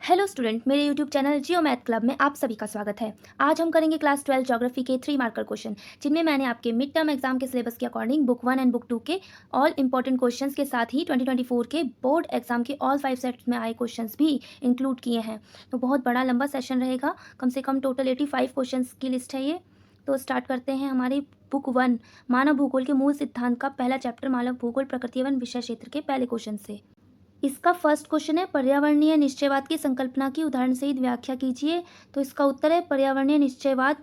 Hello student, मेरे YouTube channel जियो math club में आप सभी का स्वागत है। आज हम करेंगे क्लास 12 ज्योग्राफी के 3 मार्कर क्वेश्चन, जिनमें मैंने आपके मिड टर्म एग्जाम के सिलेबस के अकॉर्डिंग बुक 1 एंड बुक 2 के ऑल इंपॉर्टेंट क्वेश्चंस के साथ ही 2024 के बोर्ड एग्जाम के ऑल 5 सेट्स में आए क्वेश्चंस भी इंक्लूड किए हैं। तो बहुत बड़ा लंबा सेशन रहेगा, कम से कम टोटल 85 क्वेश्चंस की लिस्ट है ये। तो स्टार्ट करते हैं हमारी बुक 1 मानव भूगोल के मूल सिद्धांत का पहला चैप्टर मानव भूगोल प्रकृति एवं विषय क्षेत्र के पहले क्वेश्चन से। इसका फर्स्ट क्वेश्चन है, पर्यावरणीय निश्चयवाद की संकल्पना की उदाहरण सहित व्याख्या कीजिए। तो इसका उत्तर है, पर्यावरणीय निश्चयवाद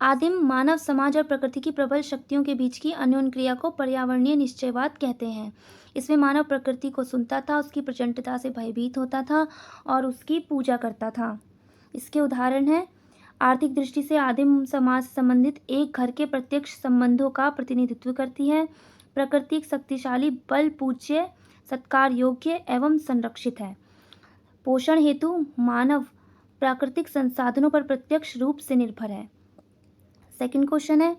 आदिम मानव समाज और प्रकृति की प्रबल शक्तियों के बीच की अन्योन्य क्रिया को पर्यावरणीय निश्चयवाद कहते हैं। इसमें मानव प्रकृति को सुनता था, उसकी प्रचंडता से भयभीत होता था और उसकी पूजा करता था। इसके उदाहरण हैं, आर्थिक दृष्टि से आदिम समाज संबंधित एक घर के प्रत्यक्ष संबंधों का प्रतिनिधित्व करती है। प्रकृति एक शक्तिशाली, बल पूज्य, सत्कार योग्य एवं संरक्षित है। पोषण हेतु मानव प्राकृतिक संसाधनों पर प्रत्यक्ष रूप से निर्भर है। सेकंड क्वेश्चन है,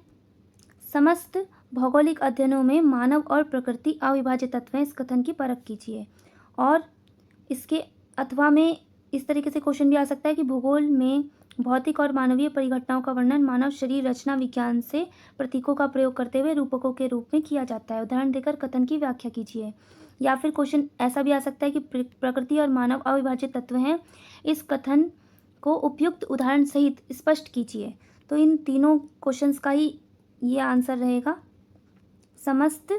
समस्त भौगोलिक अध्ययनों में मानव और प्रकृति अविभाज्य तत्व हैं, इस कथन की परख कीजिए। और इसके अथवा में इस तरीके से क्वेश्चन भी आ सकता है कि भूगोल में भौतिक और मानवीय परिघटनाओं का वर्णन मानव शरीर रचना विज्ञान से प्रतीकों का प्रयोग करते हुए रूपकों के रूप में किया जाता है, उदाहरण देकर कथन की व्याख्या कीजिए। या फिर क्वेश्चन ऐसा भी आ सकता है कि प्रकृति और मानव अविभाज्य तत्व हैं, इस कथन को उपयुक्त उदाहरण सहित स्पष्ट कीजिए। तो इन तीनों क्वेश्चंस का ही ये आंसर रहेगा। समस्त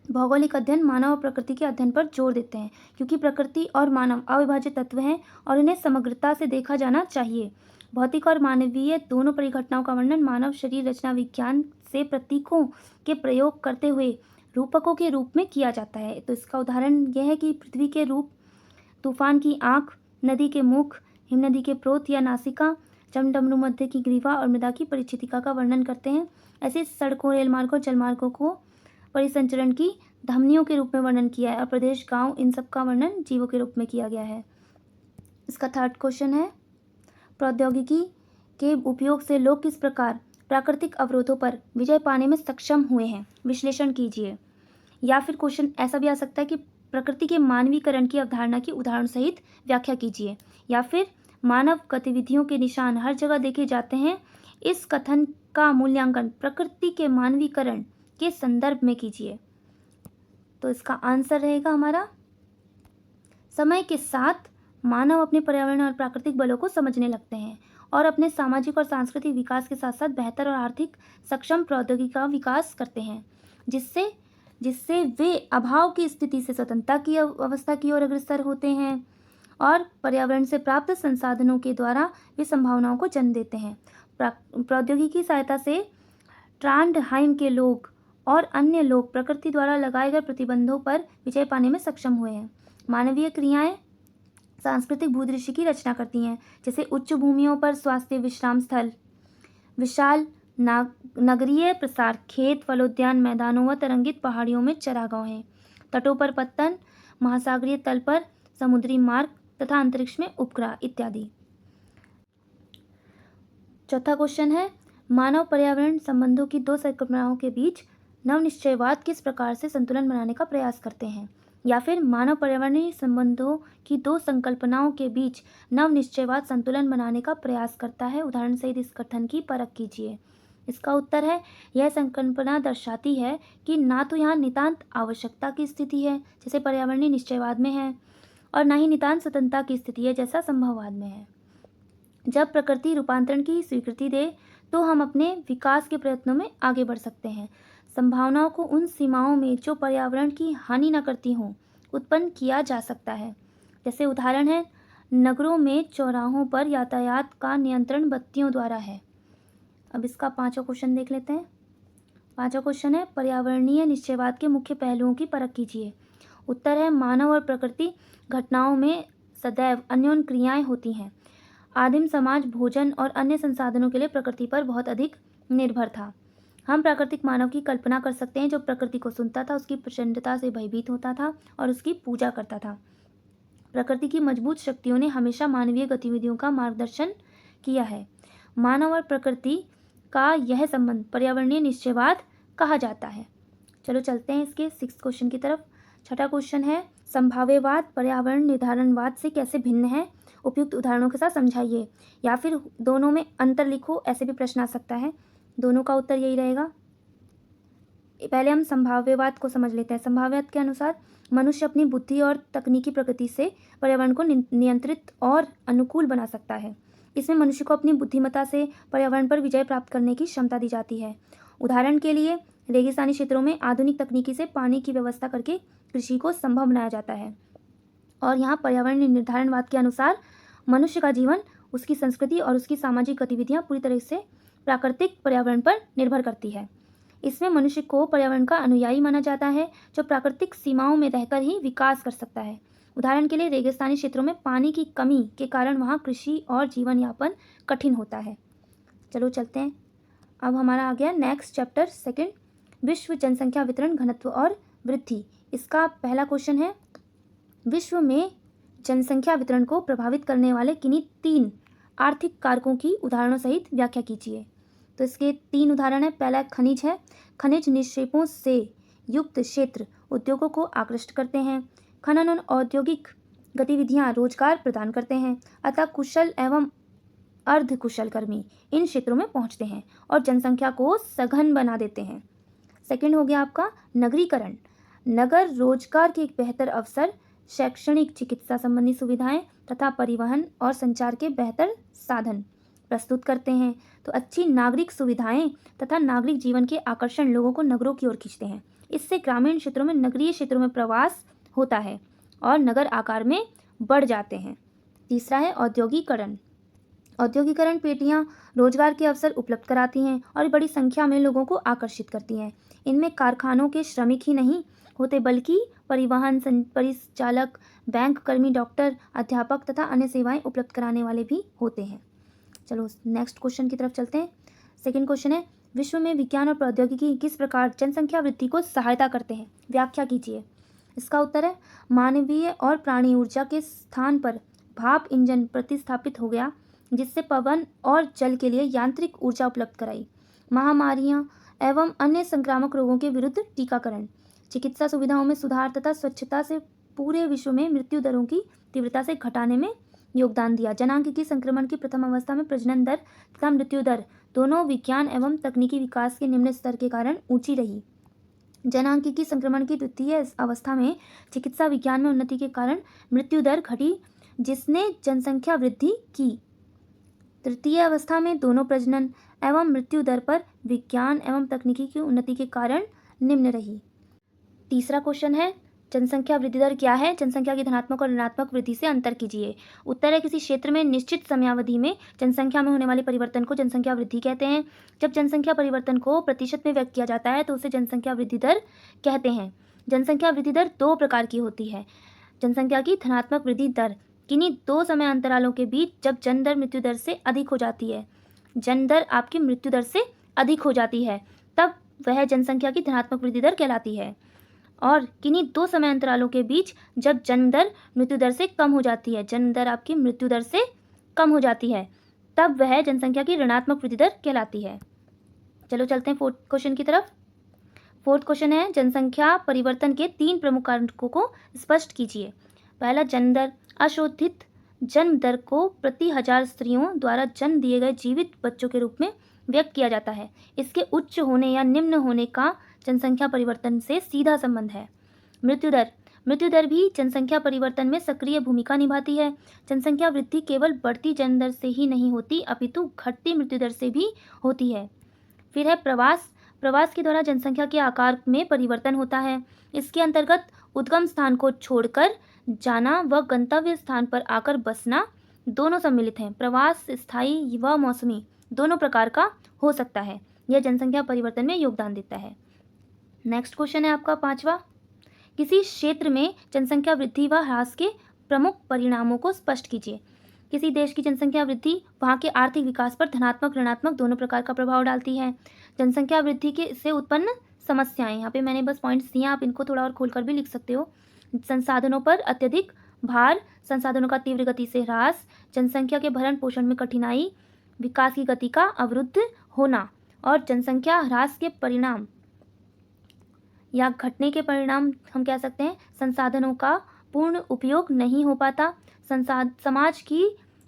भौगोलिक अध्ययन मानव और प्रकृति के अध्ययन पर जोर देते हैं, क्योंकि प्रकृति और मानव अविभाज्य तत्व हैं और इन्हें समग्रता से देखा जाना चाहिए। भौतिक और मानवीय दोनों परिघटनाओं का वर्णन मानव शरीर रचना विज्ञान से प्रतीकों के प्रयोग करते हुए रूपकों के रूप में किया जाता है। तो इसका उदाहरण यह है कि पृथ्वी के रूप, तूफान की आंख, नदी के मुख, हिमनदी के प्रोत या नासिका, जमडमरू मध्य की ग्रीवा और मृदा की परिचितिका का वर्णन करते हैं। ऐसे सड़कों, रेलमार्गों और जलमार्गों को परिसंचरण की धमनियों के रूप में वर्णन किया है और प्रदेश, गांव, इन सब का वर्णन जीवों के रूप में किया गया है। इसका थर्ड क्वेश्चन है, प्रौद्योगिकी के उपयोग से लोग किस प्रकार प्राकृतिक अवरोधों पर विजय पाने में सक्षम हुए हैं, विश्लेषण कीजिए। या फिर क्वेश्चन ऐसा भी आ सकता है कि प्रकृति के मानवीकरण की अवधारणा की उदाहरण सहित व्याख्या कीजिए। या फिर मानव गतिविधियों के निशान हर जगह देखे जाते हैं, इस कथन का मूल्यांकन प्रकृति के मानवीकरण के संदर्भ में कीजिए। तो इसका आंसर रहेगा हमारा, समय के साथ मानव अपने पर्यावरण और प्राकृतिक बलों को समझने लगते हैं और अपने सामाजिक और सांस्कृतिक विकास के साथ साथ बेहतर और आर्थिक सक्षम प्रौद्योगिकी का विकास करते हैं, जिससे वे अभाव की स्थिति से स्वतंत्रता की अवस्था की ओर अग्रसर होते हैं और पर्यावरण से प्राप्त संसाधनों के द्वारा वे संभावनाओं को जन्म देते हैं। प्रौद्योगिकी की सहायता से ट्रांडहाइम के लोग और अन्य लोग प्रकृति द्वारा लगाए गए प्रतिबंधों पर विजय पाने में सक्षम हुए हैं। मानवीय क्रियाएं सांस्कृतिक भूदृश्य की रचना करती हैं, जैसे उच्च भूमियों पर स्वास्थ्य विश्राम स्थल, विशाल नगरीय प्रसार, खेत, फलोद्यान, मैदानों व तरंगित पहाड़ियों में चरागाह हैं, तटों पर पत्तन, महासागरीय तल पर समुद्री मार्ग तथा अंतरिक्ष में उपग्रह इत्यादि। चौथा क्वेश्चन है, मानव पर्यावरण संबंधों की दो संकल्पनाओं के बीच नवनिश्चयवाद किस प्रकार से संतुलन बनाने का प्रयास करते हैं। या फिर मानव पर्यावरणीय संबंधों की दो संकल्पनाओं के बीच नवनिश्चयवाद संतुलन बनाने का प्रयास करता है, उदाहरण सहित इस कथन की परख कीजिए। इसका उत्तर है, यह संकल्पना दर्शाती है कि ना तो यहाँ नितांत आवश्यकता की स्थिति है जैसे पर्यावरणीय निश्चयवाद में है, और ना ही नितांत स्वतंत्रता की स्थिति है जैसा संभववाद में है। जब प्रकृति रूपांतरण की स्वीकृति दे तो हम अपने विकास के प्रयत्नों में आगे बढ़ सकते हैं। संभावनाओं को उन सीमाओं में जो पर्यावरण की हानि न करती हों उत्पन्न किया जा सकता है। जैसे उदाहरण है, नगरों में चौराहों पर यातायात का नियंत्रण बत्तियों द्वारा है। अब इसका पांचवा क्वेश्चन देख लेते हैं। पांचवा क्वेश्चन है, पर्यावरणीय निश्चयवाद के मुख्य पहलुओं की परख कीजिए। उत्तर है, मानव और प्रकृति घटनाओं में सदैव अन्योन्य क्रियाएं होती हैं। आदिम समाज भोजन और अन्य संसाधनों के लिए प्रकृति पर बहुत अधिक निर्भर था। हम प्राकृतिक मानव की कल्पना कर सकते हैं जो प्रकृति को सुनता था, उसकी प्रचंडता से भयभीत होता था और उसकी पूजा करता था। प्रकृति की मजबूत शक्तियों ने हमेशा मानवीय गतिविधियों का मार्गदर्शन किया है। मानव और प्रकृति का यह संबंध पर्यावरणीय निश्चयवाद कहा जाता है। चलो चलते हैं इसके 6th क्वेश्चन की तरफ। छठा क्वेश्चन है, संभाव्यवाद पर्यावरण निर्धारणवाद से कैसे भिन्न है, उपयुक्त उदाहरणों के साथ समझाइए। या फिर दोनों में अंतर लिखो, ऐसे भी प्रश्न आ सकता है। दोनों का उत्तर यही रहेगा। पहले हम संभाव्यवाद को समझ लेते हैं। संभाव्यवाद के अनुसार मनुष्य अपनी बुद्धि और तकनीकी प्रगति से पर्यावरण को नियंत्रित और अनुकूल बना सकता है। इसमें मनुष्य को अपनी बुद्धिमत्ता से पर्यावरण पर विजय प्राप्त करने की क्षमता दी जाती है। उदाहरण के लिए रेगिस्तानी क्षेत्रों में आधुनिक तकनीकी से पानी की व्यवस्था करके कृषि को संभव बनाया जाता है। और यहाँ पर्यावरण निर्धारणवाद के अनुसार मनुष्य का जीवन, उसकी संस्कृति और उसकी सामाजिक गतिविधियाँ पूरी तरह से प्राकृतिक पर्यावरण पर निर्भर करती है। इसमें मनुष्य को पर्यावरण का अनुयायी माना जाता है, जो प्राकृतिक सीमाओं में रहकर ही विकास कर सकता है। उदाहरण के लिए रेगिस्तानी क्षेत्रों में पानी की कमी के कारण वहाँ कृषि और जीवन यापन कठिन होता है। चलो चलते हैं। अब हमारा आ गया नेक्स्ट चैप्टर सेकंड, विश्व जनसंख्या वितरण, घनत्व और वृद्धि। इसका पहला क्वेश्चन है, विश्व में जनसंख्या वितरण को प्रभावित करने वाले किन्हीं 3 आर्थिक कारकों की उदाहरणों सहित व्याख्या कीजिए। तो इसके 3 उदाहरण है। पहला खनिज है। खनिज निक्षेपों से युक्त क्षेत्र उद्योगों को आकृष्ट करते हैं। खनन और औद्योगिक गतिविधियां रोजगार प्रदान करते हैं, अतः कुशल एवं अर्धकुशल कर्मी इन क्षेत्रों में पहुंचते हैं और जनसंख्या को सघन बना देते हैं। सेकंड हो गया आपका नगरीकरण। नगर रोजगार के एक बेहतर अवसर, शैक्षणिक, चिकित्सा संबंधी सुविधाएं तथा परिवहन और संचार के बेहतर साधन प्रस्तुत करते हैं। तो अच्छी नागरिक सुविधाएं तथा नागरिक जीवन के आकर्षण लोगों को नगरों की ओर खींचते हैं। इससे ग्रामीण क्षेत्रों में नगरीय क्षेत्रों में प्रवास होता है और नगर आकार में बढ़ जाते हैं। तीसरा है औद्योगिकरण। औद्योगिकरण पेटियां रोजगार के अवसर उपलब्ध कराती हैं और बड़ी संख्या में लोगों को आकर्षित करती हैं। इनमें कारखानों के श्रमिक ही नहीं होते, बल्कि परिवहन परिचालक, बैंक कर्मी, डॉक्टर, अध्यापक तथा अन्य सेवाएं उपलब्ध कराने वाले भी होते हैं। चलो नेक्स्ट क्वेश्चन की तरफ चलते हैं। सेकंड क्वेश्चन है, विश्व में विज्ञान और प्रौद्योगिकी किस प्रकार जनसंख्या वृद्धि को सहायता करते हैं, व्याख्या कीजिए। इसका उत्तर है, मानवीय और प्राणी ऊर्जा के स्थान पर भाप इंजन प्रतिस्थापित हो गया, जिससे पवन और जल के लिए यांत्रिक ऊर्जा उपलब्ध कराई। महामारियां एवं अन्य संक्रामक रोगों के विरुद्ध टीकाकरण, चिकित्सा सुविधाओं में सुधार तथा स्वच्छता से पूरे विश्व में मृत्यु दरों की तीव्रता से घटाने में योगदान दिया। जनांगीकी संक्रमण की प्रथम अवस्था में प्रजनन दर तथा मृत्यु दर दोनों विज्ञान एवं तकनीकी विकास के निम्न स्तर के कारण ऊंची रही। जनांगीकी संक्रमण की द्वितीय अवस्था में चिकित्सा विज्ञान में उन्नति के कारण मृत्यु दर घटी, जिसने जनसंख्या वृद्धि की। तृतीय अवस्था में दोनों प्रजनन एवं मृत्यु दर पर विज्ञान एवं तकनीकी की उन्नति के कारण निम्न रही। तीसरा क्वेश्चन है, जनसंख्या वृद्धि दर क्या है, जनसंख्या की धनात्मक और ऋणात्मक वृद्धि से अंतर कीजिए। उत्तर है, किसी क्षेत्र में निश्चित समयावधि में जनसंख्या में होने वाले परिवर्तन को जनसंख्या वृद्धि कहते हैं। जब जनसंख्या परिवर्तन को प्रतिशत में व्यक्त किया जाता है तो उसे जनसंख्या वृद्धि दर कहते हैं। जनसंख्या वृद्धि दर 2 प्रकार की होती है। जनसंख्या की धनात्मक वृद्धि दर किन्हीं 2 समय अंतरालों के बीच जब जन्म दर मृत्यु दर से अधिक हो जाती है, जन्म दर आपकी मृत्यु दर से अधिक हो जाती है, तब वह जनसंख्या की धनात्मक वृद्धि दर कहलाती है। और किन्हीं 2 समय अंतरालों के बीच जब जन्म दर मृत्यु दर से कम हो जाती है, जन्म दर आपकी मृत्यु दर से कम हो जाती है, तब वह जनसंख्या की ऋणात्मक वृद्धि दर कहलाती है। चलो चलते हैं फोर्थ क्वेश्चन की तरफ। फोर्थ क्वेश्चन है, जनसंख्या परिवर्तन के 3 प्रमुख कारकों को स्पष्ट कीजिए। पहला, जन्म दर। अशोधित जन्म दर को प्रति 1000 स्त्रियों द्वारा जन्म दिए गए जीवित बच्चों के रूप में व्यक्त किया जाता है। इसके उच्च होने या निम्न होने का जनसंख्या परिवर्तन से सीधा संबंध है। मृत्यु दर। मृत्यु दर भी जनसंख्या परिवर्तन में सक्रिय भूमिका निभाती है। जनसंख्या वृद्धि केवल बढ़ती जन्म दर से ही नहीं होती, अपितु घटती मृत्यु दर से भी होती है। फिर है प्रवास। प्रवास के द्वारा जनसंख्या के आकार में परिवर्तन होता है। इसके अंतर्गत उद्गम स्थान को छोड़कर जाना व गंतव्य स्थान पर आकर बसना दोनों सम्मिलित हैं। प्रवास स्थायी व मौसमी दोनों प्रकार का हो सकता है। यह जनसंख्या परिवर्तन में योगदान देता है। नेक्स्ट क्वेश्चन है आपका 5वां, किसी क्षेत्र में जनसंख्या वृद्धि व ह्रास के प्रमुख परिणामों को स्पष्ट कीजिए। किसी देश की जनसंख्या वृद्धि वहाँ के आर्थिक विकास पर धनात्मक ऋणात्मक दोनों प्रकार का प्रभाव डालती है। जनसंख्या वृद्धि के से उत्पन्न समस्याएं, यहाँ पे मैंने बस पॉइंट्स दिए, आप इनको थोड़ा और खोलकर भी लिख सकते हो। संसाधनों पर अत्यधिक भार, संसाधनों का तीव्र गति से ह्रास, जनसंख्या के भरण पोषण में कठिनाई, विकास की गति का अवरुद्ध होना और जनसंख्या ह्रास के परिणाम या घटने के परिणाम हम कह सकते हैं संसाधनों का पूर्ण उपयोग नहीं हो पाता, समाज की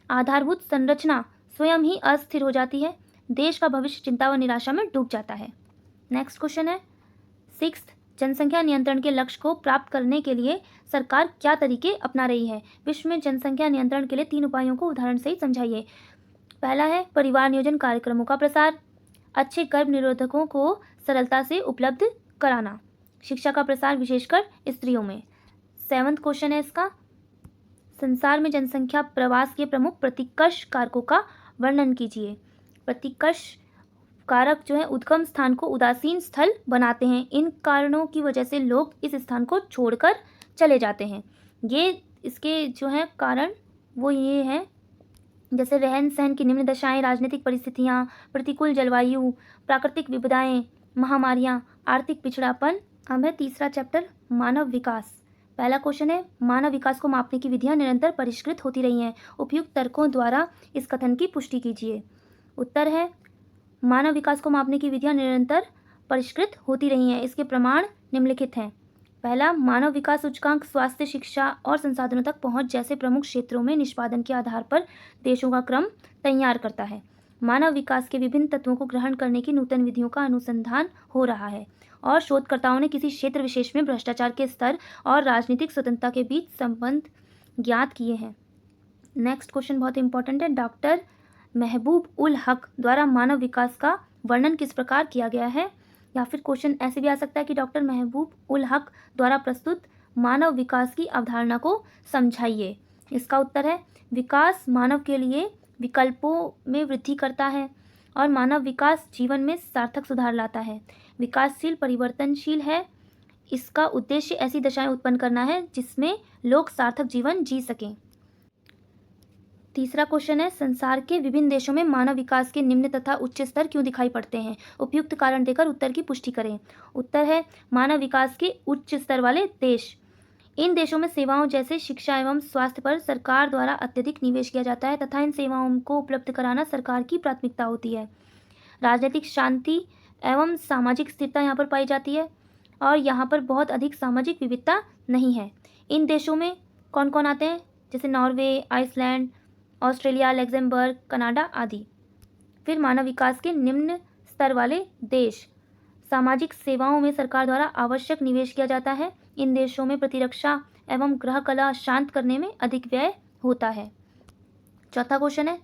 आधारभूत संरचना स्वयं ही अस्थिर हो जाती है, देश का भविष्य चिंता व निराशा में डूब जाता है। नेक्स्ट क्वेश्चन है 6, जनसंख्या नियंत्रण के लक्ष्य को प्राप्त करने के लिए सरकार क्या तरीके अपना रही है? विश्व में जनसंख्या नियंत्रण के लिए 3 उपायों को उदाहरण सहित समझाइए। पहला है परिवार नियोजन कार्यक्रमों का प्रसार, अच्छे गर्भ निरोधकों को सरलता से उपलब्ध कराना, शिक्षा का प्रसार विशेषकर स्त्रियों में। 7वां क्वेश्चन है इसका, संसार में जनसंख्या प्रवास के प्रमुख प्रतिकर्ष कारकों का वर्णन कीजिए। प्रतिकर्ष कारक जो है उद्गम स्थान को उदासीन स्थल बनाते हैं। इन कारणों की वजह से लोग इस स्थान को छोड़कर चले जाते हैं। ये इसके जो है कारण वो ये हैं, जैसे रहन सहन की निम्न दशाएं, राजनीतिक परिस्थितियां, प्रतिकूल जलवायु, प्राकृतिक विपदाएं, महामारियां, आर्थिक पिछड़ापन। अब है तीसरा चैप्टर मानव विकास। पहला क्वेश्चन है मानव विकास को मापने की विधियां निरंतर परिष्कृत होती रही हैं, उपयुक्त तर्कों द्वारा इस कथन की पुष्टि कीजिए। उत्तर है मानव विकास को मापने की विधियां निरंतर परिष्कृत होती रही हैं, इसके प्रमाण निम्नलिखित हैं। पहला, मानव विकास सूचकांक स्वास्थ्य, शिक्षा और संसाधनों तक पहुंच जैसे प्रमुख क्षेत्रों में निष्पादन के आधार पर देशों का क्रम तैयार करता है। मानव विकास के विभिन्न तत्वों को ग्रहण करने की नूतन विधियों का अनुसंधान हो रहा है और शोधकर्ताओं ने किसी क्षेत्र विशेष में भ्रष्टाचार के स्तर और राजनीतिक स्वतंत्रता के बीच संबंध ज्ञात किए हैं। नेक्स्ट क्वेश्चन बहुत इंपॉर्टेंट है, डॉक्टर महबूब उल हक द्वारा मानव विकास का वर्णन किस प्रकार किया गया है? या फिर क्वेश्चन ऐसे भी आ सकता है कि डॉक्टर महबूब उल हक द्वारा प्रस्तुत मानव विकास की अवधारणा को समझाइए। इसका उत्तर है विकास मानव के लिए विकल्पों में वृद्धि करता है और मानव विकास जीवन में सार्थक सुधार लाता है। विकासशील परिवर्तनशील है, इसका उद्देश्य ऐसी दशाएं उत्पन्न करना है जिसमें लोग सार्थक जीवन जी सकें। तीसरा क्वेश्चन है संसार के विभिन्न देशों में मानव विकास के निम्न तथा उच्च स्तर क्यों दिखाई पड़ते हैं? उपयुक्त कारण देकर उत्तर की पुष्टि करें। उत्तर है मानव विकास के उच्च स्तर वाले देश, इन देशों में सेवाओं जैसे शिक्षा एवं स्वास्थ्य पर सरकार द्वारा अत्यधिक निवेश किया जाता है तथा इन सेवाओं को उपलब्ध कराना सरकार की प्राथमिकता होती है। राजनीतिक शांति एवं सामाजिक स्थिरता यहाँ पर पाई जाती है और यहाँ पर बहुत अधिक सामाजिक विविधता नहीं है। इन देशों में कौन कौन आते हैं? जैसे Norway, Iceland, Australia, Luxembourg, Canada आदि। फिर मानव विकास के निम्न स्तर वाले देश, सामाजिक सेवाओं में सरकार द्वारा आवश्यक निवेश किया जाता है। इन देशों में प्रतिरक्षा एवं गृह कला शांत करने में अधिक व्यय होता है। चौथा क्वेश्चन है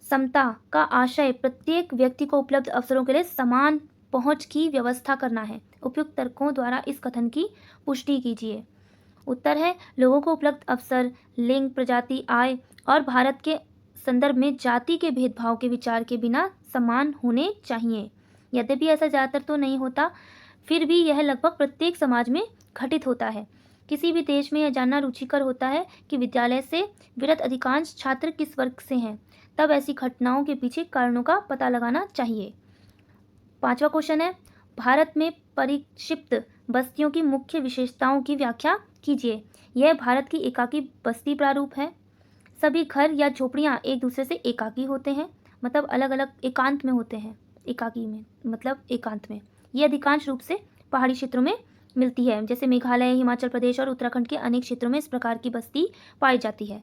समता का आशय प्रत्येक व्यक्ति को उपलब्ध अवसरों के लिए समान पहुंच की व्यवस्था करना है। उपयुक्त तर्कों द्वारा इस कथन की पुष्टि कीजिए। उत्तर है लोगों को उपलब्ध अवसर लिंग, प्रजाति, आय और भारत के संदर्भ में जाति के भेदभाव के विचार के बिना समान होने चाहिए। यद्यपि ऐसा ज़्यादातर तो नहीं होता, फिर भी यह लगभग प्रत्येक समाज में घटित होता है। किसी भी देश में यह जानना रुचिकर होता है कि विद्यालय से विरत अधिकांश छात्र किस वर्ग से हैं, तब ऐसी घटनाओं के पीछे कारणों का पता लगाना चाहिए। पांचवा क्वेश्चन है भारत में परिक्षिप्त बस्तियों की मुख्य विशेषताओं की व्याख्या कीजिए। यह भारत की एकाकी बस्ती प्रारूप है। सभी घर या झोपड़ियाँ एक दूसरे से एकाकी होते हैं, मतलब अलग अलग एकांत में होते हैं। एकाकी में मतलब एकांत में। ये अधिकांश रूप से पहाड़ी क्षेत्रों में मिलती है, जैसे मेघालय, हिमाचल प्रदेश और उत्तराखंड के अनेक क्षेत्रों में इस प्रकार की बस्ती पाई जाती है।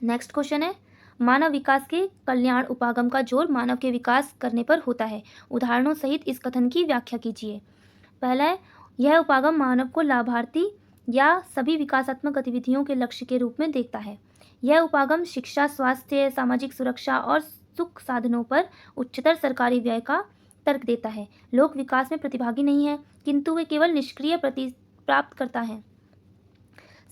नेक्स्ट क्वेश्चन है मानव विकास के कल्याण उपागम का जोर मानव के विकास करने पर होता है। उदाहरणों सहित इस कथन की व्याख्या कीजिए। पहला है यह उपागम मानव को लाभार्थी या सभी विकासात्मक गतिविधियों के लक्ष्य के रूप में देखता है। यह उपागम शिक्षा, स्वास्थ्य, सामाजिक सुरक्षा और सुख साधनों पर उच्चतर सरकारी व्यय का तर्क देता है। लोग विकास में प्रतिभागी नहीं है, किंतु वे केवल निष्क्रिय प्राप्त करता है।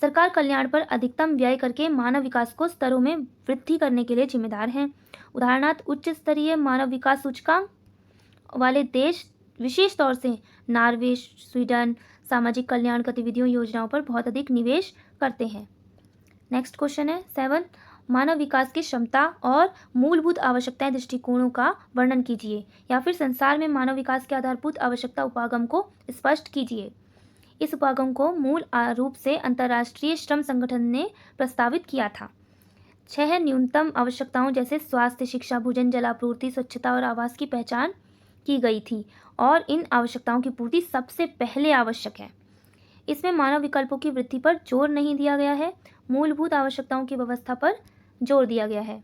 सरकार कल्याण पर अधिकतम व्यय करके मानव विकास को स्तरों में वृद्धि करने के लिए जिम्मेदार है। उदाहरणार्थ उच्च स्तरीय मानव विकास सूचकांक वाले देश विशेष तौर से नॉर्वे, स्वीडन सामाजिक कल्याण गतिविधियों योजनाओं पर बहुत अधिक निवेश करते हैं। नेक्स्ट क्वेश्चन है 7 मानव विकास की क्षमता और मूलभूत आवश्यकताएं दृष्टिकोणों का वर्णन कीजिए, या फिर संसार में मानव विकास के आधारभूत आवश्यकता उपागम को स्पष्ट कीजिए। इस उपागम को मूल रूप से अंतर्राष्ट्रीय श्रम संगठन ने प्रस्तावित किया था। 6 न्यूनतम आवश्यकताओं जैसे स्वास्थ्य, शिक्षा, भोजन, जलापूर्ति, स्वच्छता और आवास की पहचान की गई थी और इन आवश्यकताओं की पूर्ति सबसे पहले आवश्यक है। इसमें मानव विकल्पों की वृद्धि पर जोर नहीं दिया गया है, मूलभूत आवश्यकताओं की व्यवस्था पर जोर दिया गया है।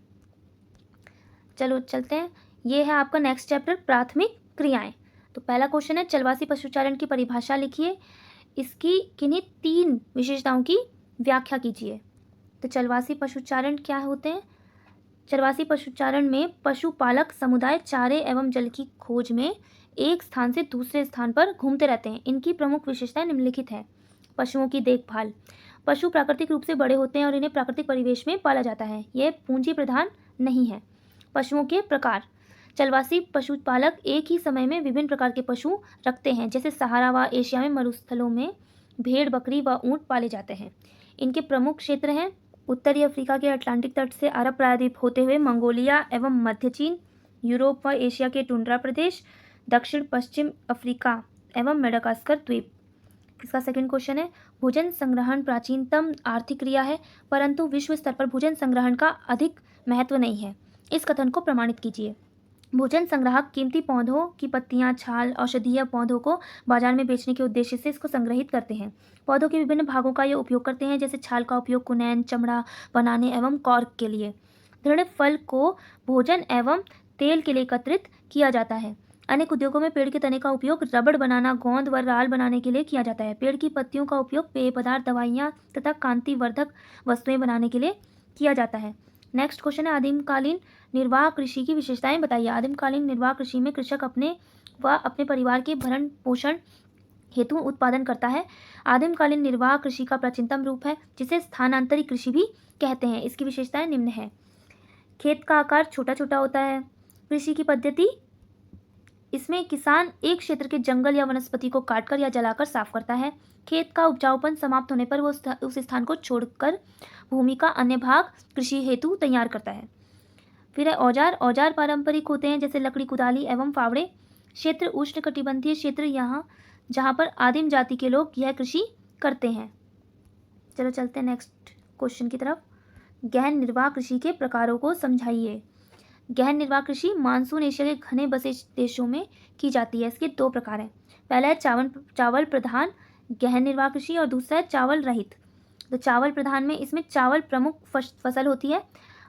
चलो चलते हैं, ये है आपका नेक्स्ट चैप्टर, प्राथमिक क्रियाएं। तो पहला क्वेश्चन है, चलवासी पशुचारण की परिभाषा लिखिए, इसकी किन्हीं 3 विशेषताओं की व्याख्या कीजिए। तो चलवासी पशुचारण क्या होते हैं? चरवासी पशुचारण में पशुपालक समुदाय चारे एवं जल की खोज में एक स्थान से दूसरे स्थान पर घूमते रहते हैं। इनकी प्रमुख विशेषताएं निम्नलिखित है। पशुओं की देखभाल, पशु प्राकृतिक रूप से बड़े होते हैं और इन्हें प्राकृतिक परिवेश में पाला जाता है, यह पूंजी प्रधान नहीं है। पशुओं के प्रकार, चलवासी पशुपालक एक ही समय में विभिन्न प्रकार के पशु रखते हैं, जैसे सहारा व एशिया में मरुस्थलों में भेड़, बकरी व ऊंट पाले जाते हैं। इनके प्रमुख क्षेत्र हैं उत्तरी अफ्रीका के अटलांटिक तट से अरब प्रायद्वीप होते हुए मंगोलिया एवं मध्य चीन, यूरोप व एशिया के टुंड्रा प्रदेश, दक्षिण पश्चिम अफ्रीका एवं मेडागास्कर द्वीप। इसका सेकंड क्वेश्चन है, भोजन संग्रहण प्राचीनतम आर्थिक क्रिया है, परंतु विश्व स्तर पर भोजन संग्रहण का अधिक महत्व नहीं है। इस कथन को प्रमाणित कीजिए। भोजन संग्राहक कीमती पौधों की पत्तियां, छाल, औषधीय पौधों को बाजार में बेचने के उद्देश्य से इसको संग्रहित करते हैं। पौधों के विभिन्न भागों का ये उपयोग करते हैं, जैसे छाल का उपयोग कुनैन, चमड़ा बनाने एवं कॉर्क के लिए। दृढ़ फल को भोजन एवं तेल के लिए एकत्रित किया जाता है। अनेक उद्योगों में पेड़ के तने का उपयोग रबड़ बनाना, गोंद व राल बनाने के लिए किया जाता है। पेड़ की पत्तियों का उपयोग पेय पदार्थ, दवाइयाँ तथा कांतिवर्धक वस्तुएं बनाने के लिए किया जाता है। नेक्स्ट क्वेश्चन है, आदिमकालीन निर्वाह कृषि की विशेषताएं बताइए। आदिमकालीन निर्वाह कृषि में कृषक अपने व अपने परिवार के भरण पोषण हेतु उत्पादन करता है। आदिमकालीन निर्वाह कृषि का प्राचीनतम रूप है, जिसे स्थानांतरित कृषि भी कहते हैं। इसकी विशेषताएं निम्न है। खेत का आकार छोटा छोटा होता है। कृषि की पद्धति, इसमें किसान एक क्षेत्र के जंगल या वनस्पति को काटकर या जलाकर साफ करता है। खेत का उपजाऊपन समाप्त होने पर वो उस स्थान को छोड़कर भूमि का अन्य भाग कृषि हेतु तैयार करता है। फिर है औजार। औजार पारंपरिक होते हैं, जैसे लकड़ी, कुदाली एवं फावड़े। क्षेत्र उष्णकटिबंधीय क्षेत्र, यहाँ जहाँ पर आदिम जाति के लोग यह कृषि करते हैं। चलो चलते हैं नेक्स्ट क्वेश्चन की तरफ। गहन निर्वाह कृषि के प्रकारों को समझाइए। गहन निर्वाह कृषि मानसून एशिया के घने बसे देशों में की जाती है। इसके 2 प्रकार हैं। पहला है चावल प्रधान गहन निर्वाह कृषि और दूसरा है चावल रहित। तो चावल प्रधान में इसमें चावल प्रमुख फसल होती है।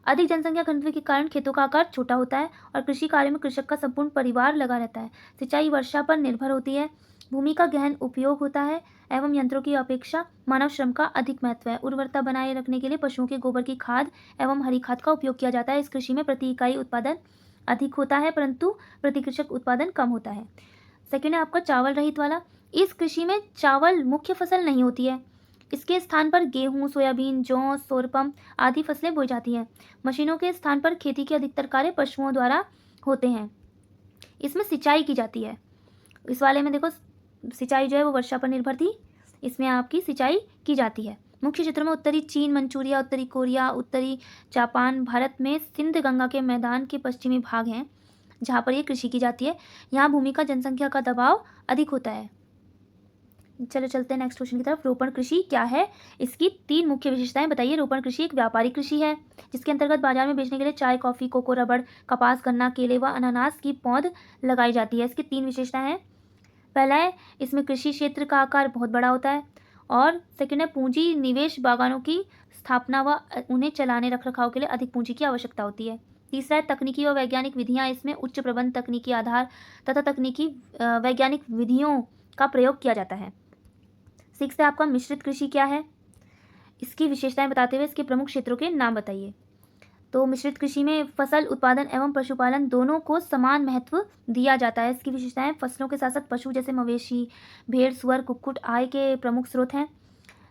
अधिक जनसंख्या घनत्व के कारण खेतों का आकार छोटा होता है और कृषि कार्य में कृषक का संपूर्ण परिवार लगा रहता है। सिंचाई वर्षा पर निर्भर होती है। भूमि का गहन उपयोग होता है एवं यंत्रों की अपेक्षा मानव श्रम का अधिक महत्व है। उर्वरता बनाए रखने के लिए पशुओं के गोबर की खाद एवं हरी खाद का उपयोग किया जाता है। इस कृषि में प्रति इकाई उत्पादन अधिक होता है, परंतु प्रति कृषक उत्पादन कम होता है। सेकेंड है आपका चावल रहित वाला। इस कृषि में चावल मुख्य फसल नहीं होती है। इसके स्थान पर गेहूं, सोयाबीन, जौ, सोरपम आदि फसलें बोई जाती हैं। मशीनों के स्थान पर खेती के अधिकतर कार्य पशुओं द्वारा होते हैं। इसमें सिंचाई की जाती है। इस वाले में देखो, सिंचाई जो है वो वर्षा पर निर्भर थी, इसमें आपकी सिंचाई की जाती है। मुख्य क्षेत्रों में उत्तरी चीन, मंचूरिया, उत्तरी कोरिया, उत्तरी जापान, भारत में सिंध गंगा के मैदान के पश्चिमी भाग हैं जहाँ पर ये कृषि की जाती है। यहाँ भूमि का जनसंख्या का दबाव अधिक होता है। चलो चलते हैं नेक्स्ट क्वेश्चन की तरफ। रोपण कृषि क्या है? इसकी 3 मुख्य विशेषताएं बताइए। रोपण कृषि एक व्यापारिक कृषि है, जिसके अंतर्गत बाजार में बेचने के लिए चाय, कॉफी, कोको, रबड़, कपास, गन्ना, केले व अनानास की पौध लगाई जाती है। इसकी 3 विशेषताएं हैं। पहला है, इसमें कृषि क्षेत्र का आकार बहुत बड़ा होता है। और सेकेंड है, पूंजी निवेश, बागानों की स्थापना व उन्हें चलाने रख रखाव के लिए अधिक पूंजी की आवश्यकता होती है। तीसरा है, तकनीकी व वैज्ञानिक विधियाँ। इसमें उच्च प्रबंध, तकनीकी आधार तथा तकनीकी वैज्ञानिक विधियों का प्रयोग किया जाता है। 6 है आपका, मिश्रित कृषि क्या है? इसकी विशेषताएं बताते हुए इसके प्रमुख क्षेत्रों के नाम बताइए। तो मिश्रित कृषि में फसल उत्पादन एवं पशुपालन दोनों को समान महत्व दिया जाता है। इसकी विशेषताएं, फसलों के साथ साथ पशु जैसे मवेशी, भेड़, सुअर, कुक्कुट आय के प्रमुख स्रोत हैं।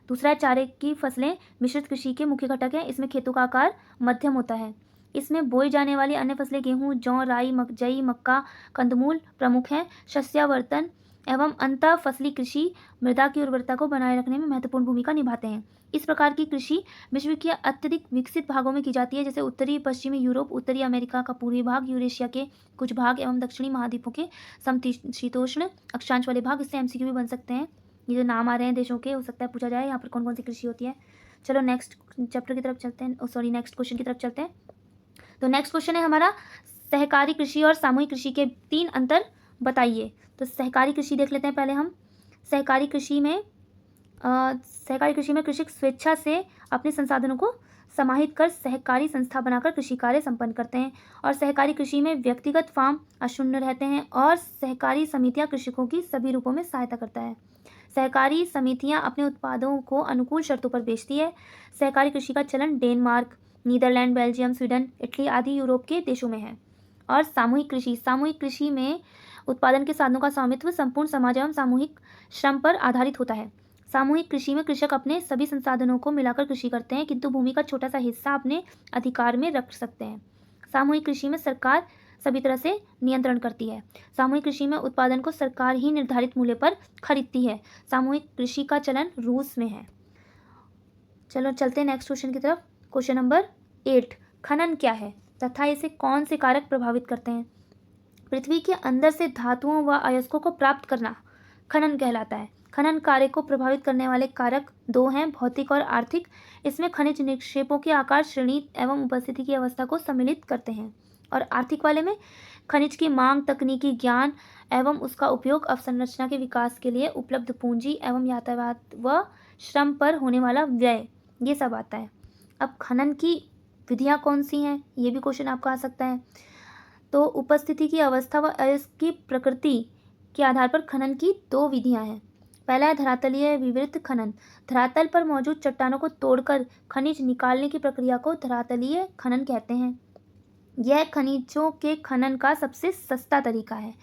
दूसरा है, चारे की फसलें मिश्रित कृषि के मुख्य घटक हैं। इसमें खेतों का आकार मध्यम होता है। इसमें बोई जाने वाली अन्य फसलें गेहूँ, जौ, राई, जई, मक्का, कंदमूल प्रमुख हैं। शस्यावर्तन एवं अंतः फसली कृषि मृदा की उर्वरता को बनाए रखने में महत्वपूर्ण भूमिका निभाते हैं। इस प्रकार की कृषि विश्व के अत्यधिक विकसित भागों में की जाती है, जैसे उत्तरी पश्चिमी यूरोप, उत्तरी अमेरिका का पूर्वी भाग, यूरेशिया के कुछ भाग एवं दक्षिणी महाद्वीपों के समशीतोष्ण अक्षांश वाले भाग। इससे MCQ भी बन सकते हैं। ये जो नाम आ रहे हैं देशों के, हो सकता है पूछा जाए यहाँ पर कौन कौन सी कृषि होती है। चलो नेक्स्ट चैप्टर की तरफ चलते हैं, नेक्स्ट क्वेश्चन की तरफ चलते हैं। तो नेक्स्ट क्वेश्चन है हमारा, सहकारी कृषि और सामूहिक कृषि के 3 अंतर बताइए। तो सहकारी कृषि देख लेते हैं पहले हम। सहकारी कृषि में सहकारी कृषि में कृषक स्वेच्छा से अपने संसाधनों को समाहित कर सहकारी संस्था बनाकर कृषि कार्य संपन्न करते हैं। और सहकारी कृषि में व्यक्तिगत फार्म अशून्य रहते हैं और सहकारी समितियां कृषकों की सभी रूपों में सहायता करता है। सहकारी समितियां अपने उत्पादों को अनुकूल शर्तों पर बेचती है। सहकारी कृषि का चलन Denmark, Netherlands, Belgium, Sweden, Italy आदि यूरोप के देशों में है। और सामूहिक कृषि में उत्पादन के साधनों का स्वामित्व संपूर्ण समाज एवं सामूहिक श्रम पर आधारित होता है। सामूहिक कृषि में कृषक अपने सभी संसाधनों को मिलाकर कृषि करते हैं, किंतु भूमि का छोटा सा हिस्सा अपने अधिकार में रख सकते हैं। सामूहिक कृषि में सरकार सभी तरह से नियंत्रण करती है। सामूहिक कृषि में उत्पादन को सरकार ही निर्धारित मूल्य पर खरीदती है। सामूहिक कृषि का चलन रूस में है। चलो चलते हैं नेक्स्ट क्वेश्चन की तरफ। क्वेश्चन नंबर 8, खनन क्या है तथा इसे कौन से कारक प्रभावित करते हैं? पृथ्वी के अंदर से धातुओं व अयस्कों को प्राप्त करना खनन कहलाता है। खनन कार्य को प्रभावित करने वाले कारक 2 हैं, भौतिक और आर्थिक। इसमें खनिज निक्षेपों के आकार, श्रेणी एवं उपस्थिति की अवस्था को सम्मिलित करते हैं। और आर्थिक वाले में खनिज की मांग, तकनीकी ज्ञान एवं उसका उपयोग, अवसंरचना के विकास के लिए उपलब्ध पूंजी एवं यातायात व श्रम पर होने वाला व्यय, ये सब आता है। अब खनन की विधियां कौन सी हैं, ये भी क्वेश्चन आपका आ सकता है। तो उपस्थिति की अवस्था व अयस्क की प्रकृति के आधार पर खनन की 2 विधियां हैं। पहला है धरातलीय विवृत खनन। धरातल पर मौजूद चट्टानों को तोड़कर खनिज निकालने की प्रक्रिया को धरातलीय खनन कहते हैं। यह खनिजों के खनन का सबसे सस्ता तरीका है।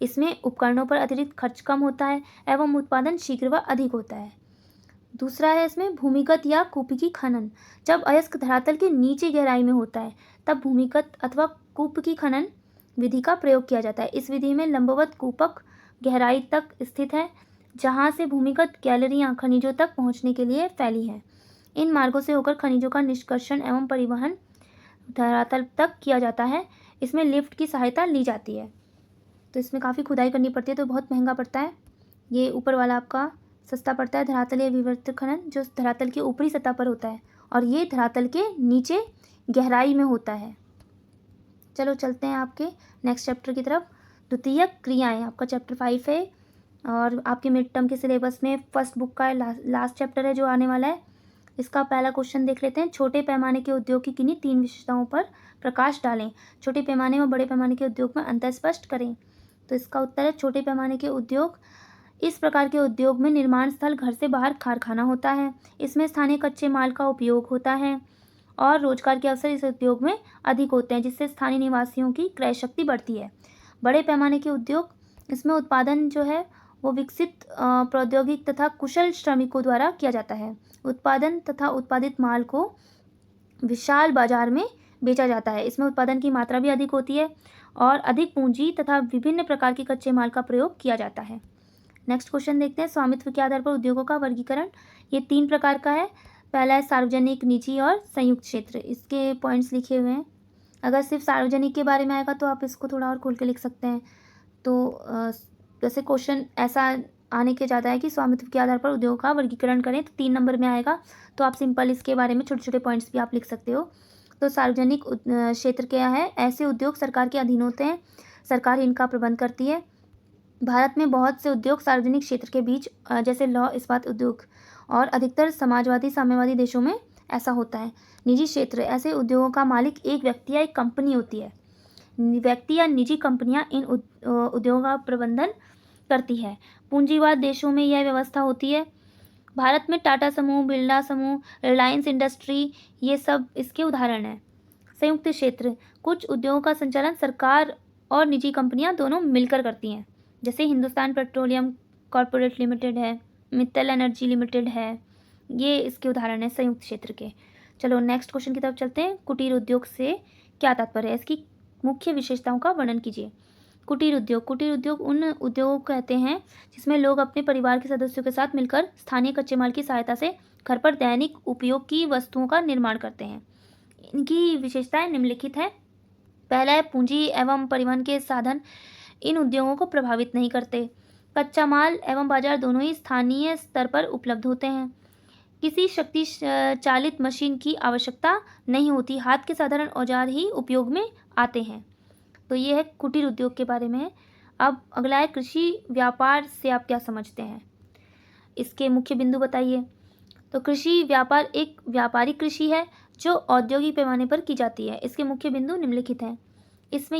इसमें उपकरणों पर अतिरिक्त खर्च कम होता है एवं उत्पादन शीघ्र व अधिक होता है। दूसरा है इसमें भूमिगत या कूपिकी खनन। जब अयस्क धरातल के नीचे गहराई में होता है तब भूमिगत अथवा कूपिकी खनन विधि का प्रयोग किया जाता है। इस विधि में लंबवत कूपक गहराई तक स्थित है, जहां से भूमिगत गैलरियां खनिजों तक पहुंचने के लिए फैली हैं। इन मार्गों से होकर खनिजों का निष्कर्षण एवं परिवहन धरातल तक किया जाता है। इसमें लिफ्ट की सहायता ली जाती है। तो इसमें काफ़ी खुदाई करनी पड़ती है, तो बहुत महंगा पड़ता है। ये ऊपर वाला आपका सस्ता पड़ता है, धरातलीय विवर्त खनन, जो धरातल के ऊपरी सतह पर होता है, और ये धरातल के नीचे गहराई में होता है। चलो चलते हैं आपके नेक्स्ट चैप्टर की तरफ। द्वितीयक क्रियाएं आपका चैप्टर 5 है और आपके मिड टर्म के सिलेबस में फर्स्ट बुक का लास्ट चैप्टर है जो आने वाला है। इसका पहला क्वेश्चन देख लेते हैं। छोटे पैमाने के उद्योग की किन्हीं 3 विशेषताओं पर प्रकाश डालें। छोटे पैमाने व बड़े पैमाने के उद्योग में अंतर स्पष्ट करें। तो इसका उत्तर है छोटे पैमाने के उद्योग। इस प्रकार के उद्योग में निर्माण स्थल घर से बाहर कारखाना होता है। इसमें स्थानीय कच्चे माल का उपयोग होता है और रोजगार के अवसर इस उद्योग में अधिक होते हैं, जिससे स्थानीय निवासियों की क्रय शक्ति बढ़ती है। बड़े पैमाने के उद्योग, इसमें उत्पादन जो है वो विकसित प्रौद्योगिक तथा कुशल श्रमिकों द्वारा किया जाता है। उत्पादन तथा उत्पादित माल को विशाल बाजार में बेचा जाता है। इसमें उत्पादन की मात्रा भी अधिक होती है और अधिक पूंजी तथा विभिन्न प्रकार के कच्चे माल का प्रयोग किया जाता है। नेक्स्ट क्वेश्चन देखते हैं। स्वामित्व के आधार पर उद्योगों का वर्गीकरण, ये 3 प्रकार का है। पहला है सार्वजनिक, निजी और संयुक्त क्षेत्र। इसके पॉइंट्स लिखे हुए हैं। अगर सिर्फ सार्वजनिक के बारे में आएगा तो आप इसको थोड़ा और खोल के लिख सकते हैं। तो जैसे क्वेश्चन ऐसा आने के ज़्यादा है कि स्वामित्व के आधार पर उद्योग का वर्गीकरण करें, तो 3 नंबर में आएगा। तो आप सिंपल इसके बारे में छोटे छोटे पॉइंट्स भी आप लिख सकते हो। तो सार्वजनिक क्षेत्र क्या है? ऐसे उद्योग सरकार के अधीन होते हैं, सरकार इनका प्रबंध करती है। भारत में बहुत से उद्योग सार्वजनिक क्षेत्र के बीच, जैसे लौह इस्पात उद्योग, और अधिकतर समाजवादी साम्यवादी देशों में ऐसा होता है। निजी क्षेत्र, ऐसे उद्योगों का मालिक एक व्यक्ति या एक कंपनी होती है। व्यक्ति या निजी कंपनियां इन उद्योगों का प्रबंधन करती है। पूंजीवाद देशों में यह व्यवस्था होती है। भारत में टाटा समूह, बिरला समूह, रिलायंस इंडस्ट्री, ये सब इसके उदाहरण हैं। संयुक्त क्षेत्र, कुछ उद्योगों का संचालन सरकार और निजी कंपनियां दोनों मिलकर करती हैं। जैसे हिंदुस्तान पेट्रोलियम कॉरपोरेट लिमिटेड है, मित्तल एनर्जी लिमिटेड है, ये इसके उदाहरण है संयुक्त क्षेत्र के। चलो नेक्स्ट क्वेश्चन की तरफ चलते हैं। कुटीर उद्योग से क्या तात्पर्य है? इसकी मुख्य विशेषताओं का वर्णन कीजिए। कुटीर उद्योग उन उद्योगों को कहते हैं जिसमें लोग अपने परिवार के सदस्यों के साथ मिलकर स्थानीय कच्चे माल की सहायता से घर पर दैनिक उपयोग की वस्तुओं का निर्माण करते हैं। इनकी विशेषताएं निम्नलिखित है। पहला है पूंजी एवं परिवहन के साधन इन उद्योगों को प्रभावित नहीं करते। कच्चा माल एवं बाजार दोनों ही स्थानीय स्तर पर उपलब्ध होते हैं। किसी शक्ति चालित मशीन की आवश्यकता नहीं होती, हाथ के साधारण औजार ही उपयोग में आते हैं। तो ये है कुटीर उद्योग के बारे में। अब अगला है कृषि व्यापार से आप क्या समझते हैं? इसके मुख्य बिंदु बताइए। तो कृषि व्यापार एक व्यापारिक कृषि है जो औद्योगिक पैमाने पर की जाती है। इसके मुख्य बिंदु निम्नलिखित हैं। इसमें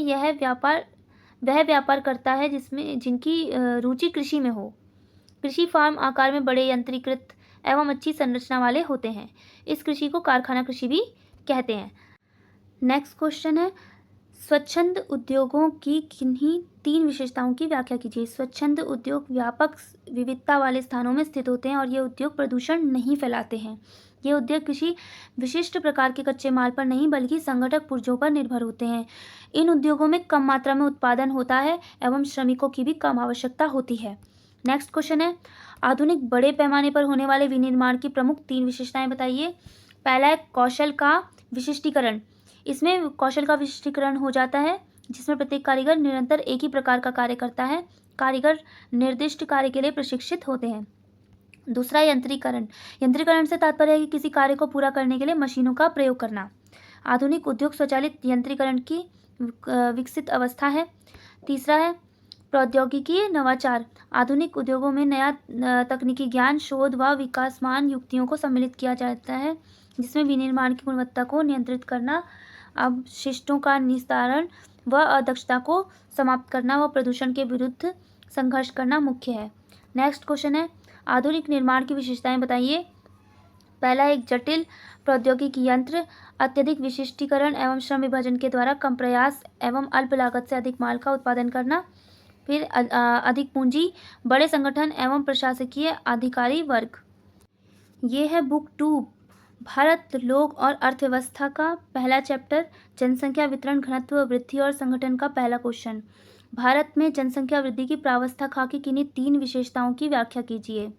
वह व्यापार करता है जिनकी रुचि कृषि में हो। कृषि फार्म आकार में बड़े, यंत्रीकृत एवं अच्छी संरचना वाले होते हैं। इस कृषि को कारखाना कृषि भी कहते हैं। नेक्स्ट क्वेश्चन है, स्वच्छंद उद्योगों की किन्हीं 3 विशेषताओं की व्याख्या कीजिए। स्वच्छंद उद्योग व्यापक विविधता वाले स्थानों में स्थित होते हैं और ये उद्योग प्रदूषण नहीं फैलाते हैं। ये उद्योग किसी विशिष्ट प्रकार के कच्चे माल पर नहीं बल्कि संगठक पुर्जों पर निर्भर होते हैं। इन उद्योगों में कम मात्रा में उत्पादन होता है एवं श्रमिकों की भी कम आवश्यकता होती है। नेक्स्ट क्वेश्चन है, आधुनिक बड़े पैमाने पर होने वाले विनिर्माण की प्रमुख 3 विशेषताएं बताइए। पहला है कौशल का विशिष्टीकरण। इसमें कौशल का विशिष्टीकरण हो जाता है जिसमें प्रत्येक कारीगर निरंतर एक ही प्रकार का कार्य करता है। कारीगर निर्दिष्ट कार्य के लिए प्रशिक्षित होते हैं। दूसरा, यंत्रीकरण। यंत्रीकरण से तात्पर्य है कि किसी कार्य को पूरा करने के लिए मशीनों का प्रयोग करना। आधुनिक उद्योग स्वचालित यंत्रीकरण की विकसित अवस्था है। तीसरा है प्रौद्योगिकी नवाचार। आधुनिक उद्योगों में नया तकनीकी ज्ञान, शोध व विकासमान युक्तियों को सम्मिलित किया जाता है जिसमें विनिर्माण की गुणवत्ता को नियंत्रित करना, अपशिष्टों का निस्तारण व अदक्षता को समाप्त करना व प्रदूषण के विरुद्ध संघर्ष करना मुख्य है। नेक्स्ट क्वेश्चन है, आधुनिक निर्माण की विशेषताएं बताइए। पहला, एक जटिल प्रौद्योगिकी यंत्र, अत्यधिक विशिष्टीकरण एवं श्रम विभाजन के द्वारा कम प्रयास एवं अल्प लागत से अधिक माल का उत्पादन करना। फिर अधिक पूंजी, बड़े संगठन एवं प्रशासकीय अधिकारी वर्ग। ये है बुक 2 भारत, लोक और अर्थव्यवस्था का पहला चैप्टर, जनसंख्या वितरण, घनत्व, वृद्धि और संगठन का पहला क्वेश्चन। भारत में जनसंख्या वृद्धि की प्रावस्था खा की किन्हीं 3 विशेषताओं की व्याख्या कीजिए।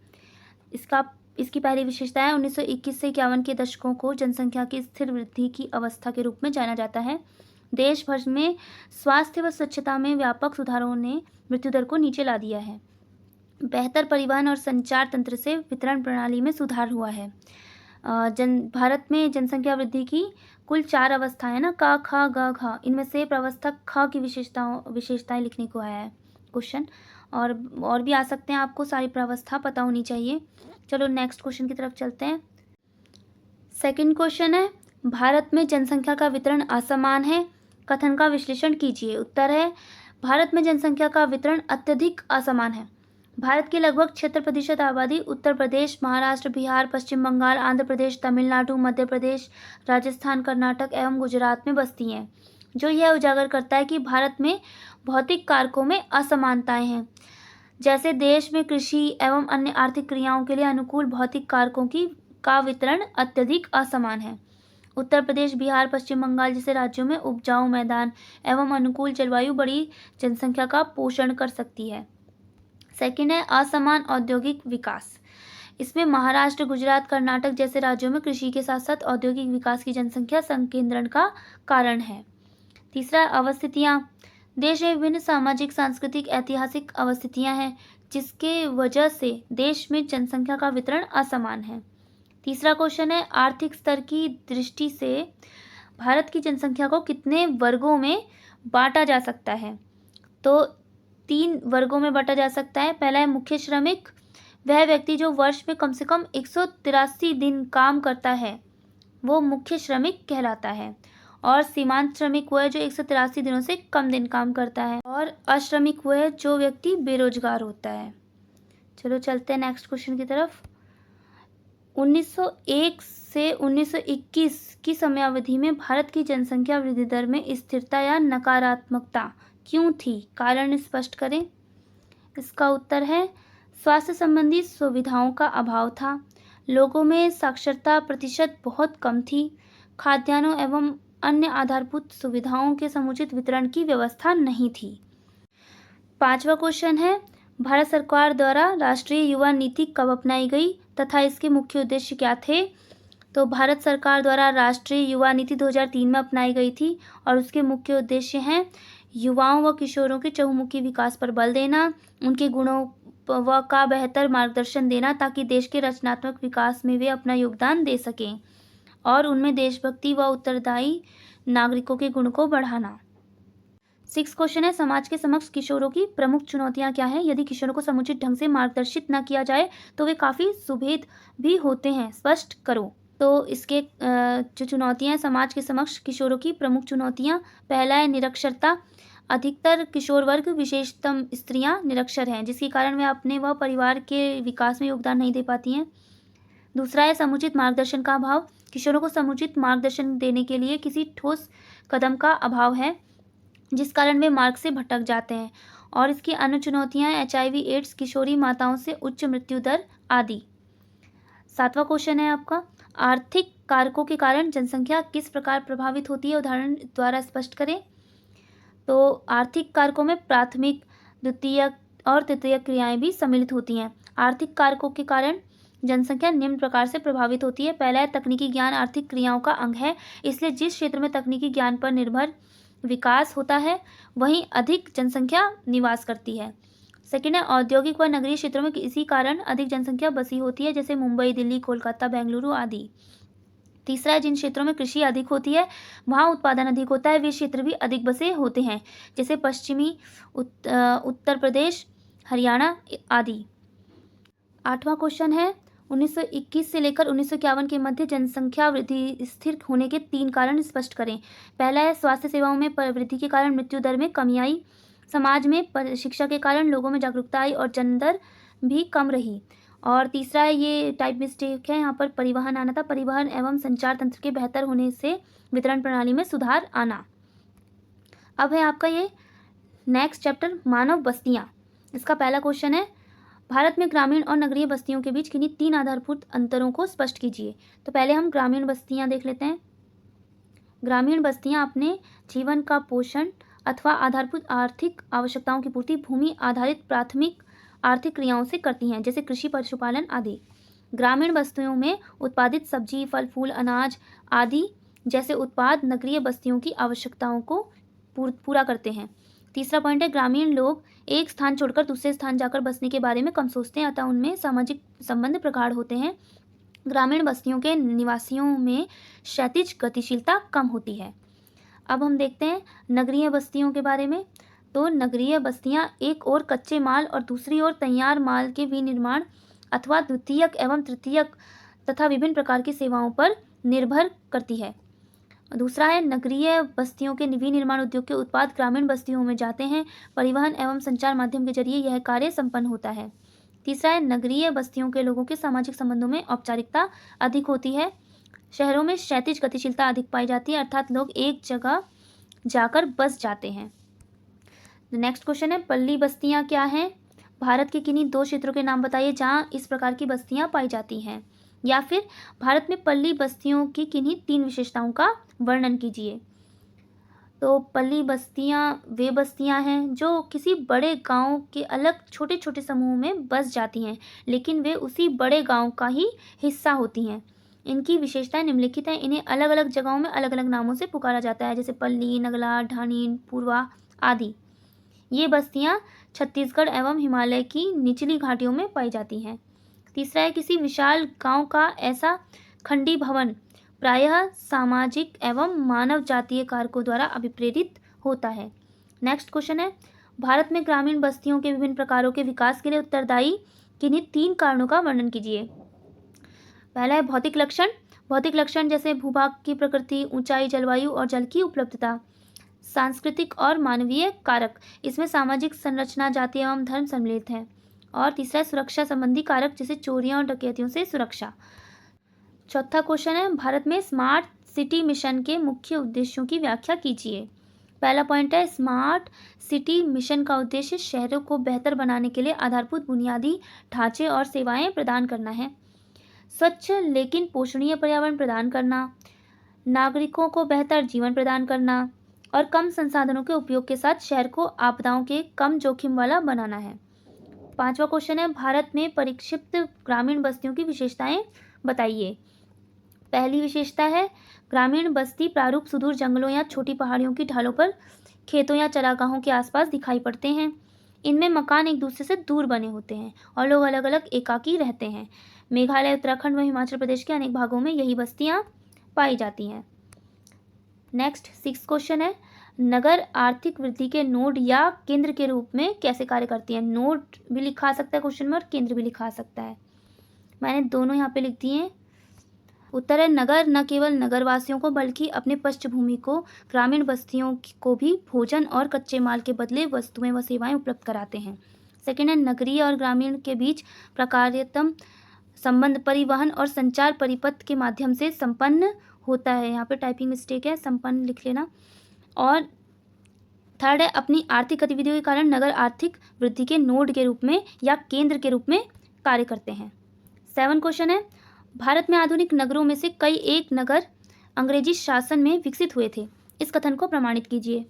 इसकी पहली विशेषता है 1921 से 51 के दशकों को जनसंख्या की स्थिर वृद्धि की अवस्था के रूप में जाना जाता है। देश भर में स्वास्थ्य व स्वच्छता में व्यापक सुधारों ने मृत्यु दर को नीचे ला दिया है। बेहतर परिवहन और संचार तंत्र से वितरण प्रणाली में सुधार हुआ है। भारत में जनसंख्या वृद्धि की कुल 4 अवस्थाएं ना, क, ख, ग, घ। इनमें से प्रावस्था ख की विशेषताएं लिखने को आया है क्वेश्चन, और भी आ सकते हैं, आपको सारी प्रावस्था पता होनी चाहिए। चलो नेक्स्ट क्वेश्चन की तरफ चलते हैं। सेकंड क्वेश्चन है, भारत में जनसंख्या का वितरण असमान है, कथन का विश्लेषण कीजिए। उत्तर है, भारत में जनसंख्या का वितरण अत्यधिक असमान है। भारत की लगभग 76% आबादी उत्तर प्रदेश, महाराष्ट्र, बिहार, पश्चिम बंगाल, आंध्र प्रदेश, तमिलनाडु, मध्य प्रदेश, राजस्थान, कर्नाटक एवं गुजरात में बसती हैं, जो यह उजागर करता है कि भारत में भौतिक कारकों में असमानताएं हैं। जैसे देश में कृषि एवं अन्य आर्थिक क्रियाओं के लिए अनुकूल भौतिक कारकों का वितरण अत्यधिक असमान है। उत्तर प्रदेश, बिहार, पश्चिम बंगाल जैसे राज्यों में उपजाऊ मैदान एवं अनुकूल जलवायु बड़ी जनसंख्या का पोषण कर सकती है। सेकंड है, असमान औद्योगिक विकास। इसमें महाराष्ट्र, गुजरात, कर्नाटक जैसे राज्यों में कृषि के साथ साथ औद्योगिक विकास की जनसंख्या संकेंद्रण का कारण है। तीसरा, अवस्थितियाँ। देश में विभिन्न सामाजिक, सांस्कृतिक, ऐतिहासिक अवस्थितियाँ हैं जिसके वजह से देश में जनसंख्या का वितरण असमान है। तीसरा क्वेश्चन है, आर्थिक स्तर की दृष्टि से भारत की जनसंख्या को कितने वर्गों में बांटा जा सकता है। तो 3 वर्गों में बांटा जा सकता है। पहला है मुख्य श्रमिक, वह व्यक्ति जो वर्ष में कम से कम 183 दिन काम करता है वो मुख्य श्रमिक कहलाता है। और सीमांत श्रमिक वो है जो 183 दिनों से कम दिन काम करता है। और अश्रमिक वो है जो व्यक्ति बेरोजगार होता है। चलो चलते हैं नेक्स्ट क्वेश्चन की तरफ। 1901 से 1921 की समयावधि में भारत की जनसंख्या वृद्धि दर में स्थिरता या नकारात्मकता क्यों थी, कारण स्पष्ट करें। इसका उत्तर है, स्वास्थ्य संबंधी सुविधाओं का अभाव था, लोगों में साक्षरता प्रतिशत बहुत कम थी, खाद्यान्नों एवं अन्य आधारभूत सुविधाओं के समुचित वितरण की व्यवस्था नहीं थी। 5वां क्वेश्चन है, भारत सरकार द्वारा राष्ट्रीय युवा नीति कब अपनाई गई तथा इसके मुख्य उद्देश्य क्या थे। तो भारत सरकार द्वारा राष्ट्रीय युवा नीति 2003 में अपनाई गई थी और उसके मुख्य उद्देश्य हैं युवाओं व किशोरों के चहुमुखी विकास पर बल देना, उनके गुणों का बेहतर मार्गदर्शन देना ताकि देश के रचनात्मक विकास में वे अपना योगदान दे सकें और उनमें देशभक्ति व उत्तरदायी नागरिकों के गुण को बढ़ाना। 6 क्वेश्चन है, समाज के समक्ष किशोरों की प्रमुख चुनौतियां क्या हैं? यदि किशोरों को समुचित ढंग से मार्गदर्शित न किया जाए तो वे काफ़ी सुभेद भी होते हैं, स्पष्ट करो। तो इसके जो चुनौतियां हैं समाज के समक्ष किशोरों की प्रमुख चुनौतियां, पहला है निरक्षरता। अधिकतर किशोर वर्ग, विशेषतम स्त्रियां निरक्षर हैं, जिसके कारण वे अपने व परिवार के विकास में योगदान नहीं दे पाती हैं। दूसरा है समुचित मार्गदर्शन का अभाव। किशोरों को समुचित मार्गदर्शन देने के लिए किसी ठोस कदम का अभाव है, जिस कारण वे मार्ग से भटक जाते हैं। और इसकी अन्य चुनौतियां हैं HIV, एड्स, किशोरी माताओं से उच्च मृत्यु दर आदि। 7वां क्वेश्चन है आपका, आर्थिक कारकों के कारण जनसंख्या किस प्रकार प्रभावित होती है? उदाहरण द्वारा स्पष्ट करें। तो आर्थिक कारकों में प्राथमिक, द्वितीयक और तृतीयक क्रियाएं भी सम्मिलित होती हैं। आर्थिक कारकों के कारण जनसंख्या निम्न प्रकार से प्रभावित होती है। पहला है तकनीकी ज्ञान आर्थिक क्रियाओं का अंग है, इसलिए जिस क्षेत्र में तकनीकी ज्ञान पर निर्भर विकास होता है वहीं अधिक जनसंख्या निवास करती है। सेकेंड है औद्योगिक व नगरीय क्षेत्रों में इसी कारण अधिक जनसंख्या बसी होती है, जैसे मुंबई, दिल्ली, कोलकाता, बेंगलुरु आदि। तीसरा है जिन क्षेत्रों में कृषि अधिक होती है वहाँ उत्पादन अधिक होता है, वे क्षेत्र भी अधिक बसे होते हैं, जैसे पश्चिमी उत्तर प्रदेश, हरियाणा आदि। 8वां क्वेश्चन है 1921 से लेकर 1951 के मध्य जनसंख्या वृद्धि स्थिर होने के 3 कारण स्पष्ट करें। पहला है स्वास्थ्य सेवाओं में वृद्धि के कारण मृत्यु दर में कमी आई। समाज में शिक्षा के कारण लोगों में जागरूकता आई और जन्म दर भी कम रही। और तीसरा है, ये टाइप मिस्टेक है, यहाँ पर परिवहन आना था, परिवहन एवं संचार तंत्र के बेहतर होने से वितरण प्रणाली में सुधार आना। अब है आपका ये नेक्स्ट चैप्टर, मानव बस्तियाँ। इसका पहला क्वेश्चन है, भारत में ग्रामीण और नगरीय बस्तियों के बीच किन्हीं 3 आधारभूत अंतरों को स्पष्ट कीजिए। तो पहले हम ग्रामीण बस्तियां देख लेते हैं। ग्रामीण बस्तियां अपने जीवन का पोषण अथवा आधारभूत आर्थिक आवश्यकताओं की पूर्ति भूमि आधारित प्राथमिक आर्थिक क्रियाओं से करती हैं, जैसे कृषि, पशुपालन आदि। ग्रामीण बस्तियों में उत्पादित सब्जी, फल फूल, अनाज आदि जैसे उत्पाद नगरीय बस्तियों की आवश्यकताओं को पूरा करते हैं। तीसरा पॉइंट है, ग्रामीण लोग एक स्थान छोड़कर दूसरे स्थान जाकर बसने के बारे में कम सोचते हैं, अतः उनमें सामाजिक संबंध प्रगाढ़ होते हैं। ग्रामीण बस्तियों के निवासियों में क्षैतिज गतिशीलता कम होती है। अब हम देखते हैं नगरीय बस्तियों के बारे में। तो नगरीय बस्तियां एक ओर कच्चे माल और दूसरी ओर तैयार माल के विनिर्माण अथवा द्वितीयक एवं तृतीयक तथा विभिन्न प्रकार की सेवाओं पर निर्भर करती है। दूसरा है, नगरीय बस्तियों के विनिर्माण उद्योग के उत्पाद ग्रामीण बस्तियों में जाते हैं, परिवहन एवं संचार माध्यम के जरिए यह कार्य संपन्न होता है। तीसरा है, नगरीय बस्तियों के लोगों के सामाजिक संबंधों में औपचारिकता अधिक होती है। शहरों में क्षैतिज गतिशीलता अधिक पाई जाती है, अर्थात लोग एक जगह जाकर बस जाते हैं। नेक्स्ट क्वेश्चन है, पल्ली बस्तियां क्या हैं? भारत के किन्हीं 2 क्षेत्रों के नाम बताइए जहां इस प्रकार की बस्तियां पाई जाती हैं। या फिर भारत में पल्ली बस्तियों की किन्हीं 3 विशेषताओं का वर्णन कीजिए। तो पल्ली बस्तियां वे बस्तियां हैं जो किसी बड़े गांव के अलग छोटे छोटे समूह में बस जाती हैं, लेकिन वे उसी बड़े गांव का ही हिस्सा होती हैं। इनकी विशेषताएं निम्नलिखित हैं। इन्हें अलग अलग जगहों में अलग अलग नामों से पुकारा जाता है, जैसे पल्ली, नगला, ढानी, पूर्वा आदि। ये बस्तियां छत्तीसगढ़ एवं हिमालय की निचली घाटियों में पाई जाती हैं। तीसरा है, किसी विशाल गांव का ऐसा खंडी भवन प्रायः सामाजिक एवं मानव जातीय कारकों द्वारा अभिप्रेरित होता है। नेक्स्ट क्वेश्चन है, भारत में ग्रामीण बस्तियों के विभिन्न प्रकारों के विकास के लिए उत्तरदायी किन्हीं 3 कारणों का वर्णन कीजिए। पहला है भौतिक लक्षण। भौतिक लक्षण जैसे भूभाग की प्रकृति, ऊंचाई, जलवायु और जल की उपलब्धता। सांस्कृतिक और मानवीय कारक, इसमें सामाजिक संरचना, जाति एवं धर्म सम्मिलित है। और तीसरा सुरक्षा संबंधी कारक, जैसे चोरियां और डकैतियों से सुरक्षा। चौथा क्वेश्चन है, भारत में स्मार्ट सिटी मिशन के मुख्य उद्देश्यों की व्याख्या कीजिए। पहला पॉइंट है, स्मार्ट सिटी मिशन का उद्देश्य शहरों को बेहतर बनाने के लिए आधारभूत बुनियादी ढांचे और सेवाएं प्रदान करना है। स्वच्छ लेकिन पोषणीय पर्यावरण प्रदान करना, नागरिकों को बेहतर जीवन प्रदान करना और कम संसाधनों के उपयोग के साथ शहर को आपदाओं के कम जोखिम वाला बनाना है। 5वां क्वेश्चन है, भारत में परिक्षिप्त ग्रामीण बस्तियों की विशेषताएं बताइए। पहली विशेषता है, ग्रामीण बस्ती प्रारूप सुदूर जंगलों या छोटी पहाड़ियों की ढालों पर खेतों या चरागाहों के आसपास दिखाई पड़ते हैं। इनमें मकान एक दूसरे से दूर बने होते हैं और लोग अलग अलग एकाकी रहते हैं। मेघालय, उत्तराखंड व हिमाचल प्रदेश के अनेक भागों में यही बस्तियां पाई जाती हैं। नेक्स्ट 6 क्वेश्चन है, नगर आर्थिक वृद्धि के नोड या केंद्र के रूप में कैसे कार्य करती है। नोड भी लिखा आ सकता है क्वेश्चन में और केंद्र भी लिखा आ सकता है, मैंने दोनों यहाँ पे लिख दिए हैं। उत्तर है, नगर न केवल नगरवासियों को बल्कि अपने पृष्ठभूमि को ग्रामीण बस्तियों को भी भोजन और कच्चे माल के बदले वस्तुएं व सेवाएं उपलब्ध कराते हैं। सेकेंड है, नगरीय और ग्रामीण के बीच प्रकार्यतम संबंध परिवहन और संचार परिपथ के माध्यम से संपन्न होता है। यहाँ पे टाइपिंग मिस्टेक है, संपन्न लिख लेना। और थर्ड है, अपनी आर्थिक गतिविधियों के कारण नगर आर्थिक वृद्धि के नोड के रूप में या केंद्र के रूप में कार्य करते हैं। 7 क्वेश्चन है, भारत में आधुनिक नगरों में से कई एक नगर अंग्रेजी शासन में विकसित हुए थे। इस कथन को प्रमाणित कीजिए।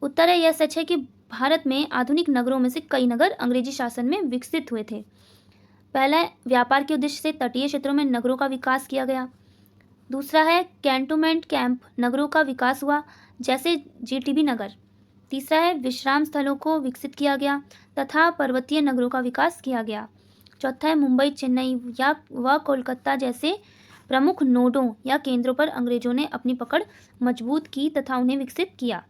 उत्तर है, यह सच है कि भारत में आधुनिक नगरों में से कई नगर अंग्रेजी शासन में विकसित हुए थे। पहला है, व्यापार के उद्देश्य से तटीय क्षेत्रों में नगरों का विकास किया गया। दूसरा है, कैंटोनमेंट कैंप नगरों का विकास हुआ, जैसे जीटीबी नगर। तीसरा है, विश्राम स्थलों को विकसित किया गया तथा पर्वतीय नगरों का विकास किया गया। चौथा है, मुंबई, चेन्नई या व कोलकाता जैसे प्रमुख नोडों या केंद्रों पर अंग्रेजों ने अपनी पकड़ मजबूत की तथा उन्हें विकसित किया।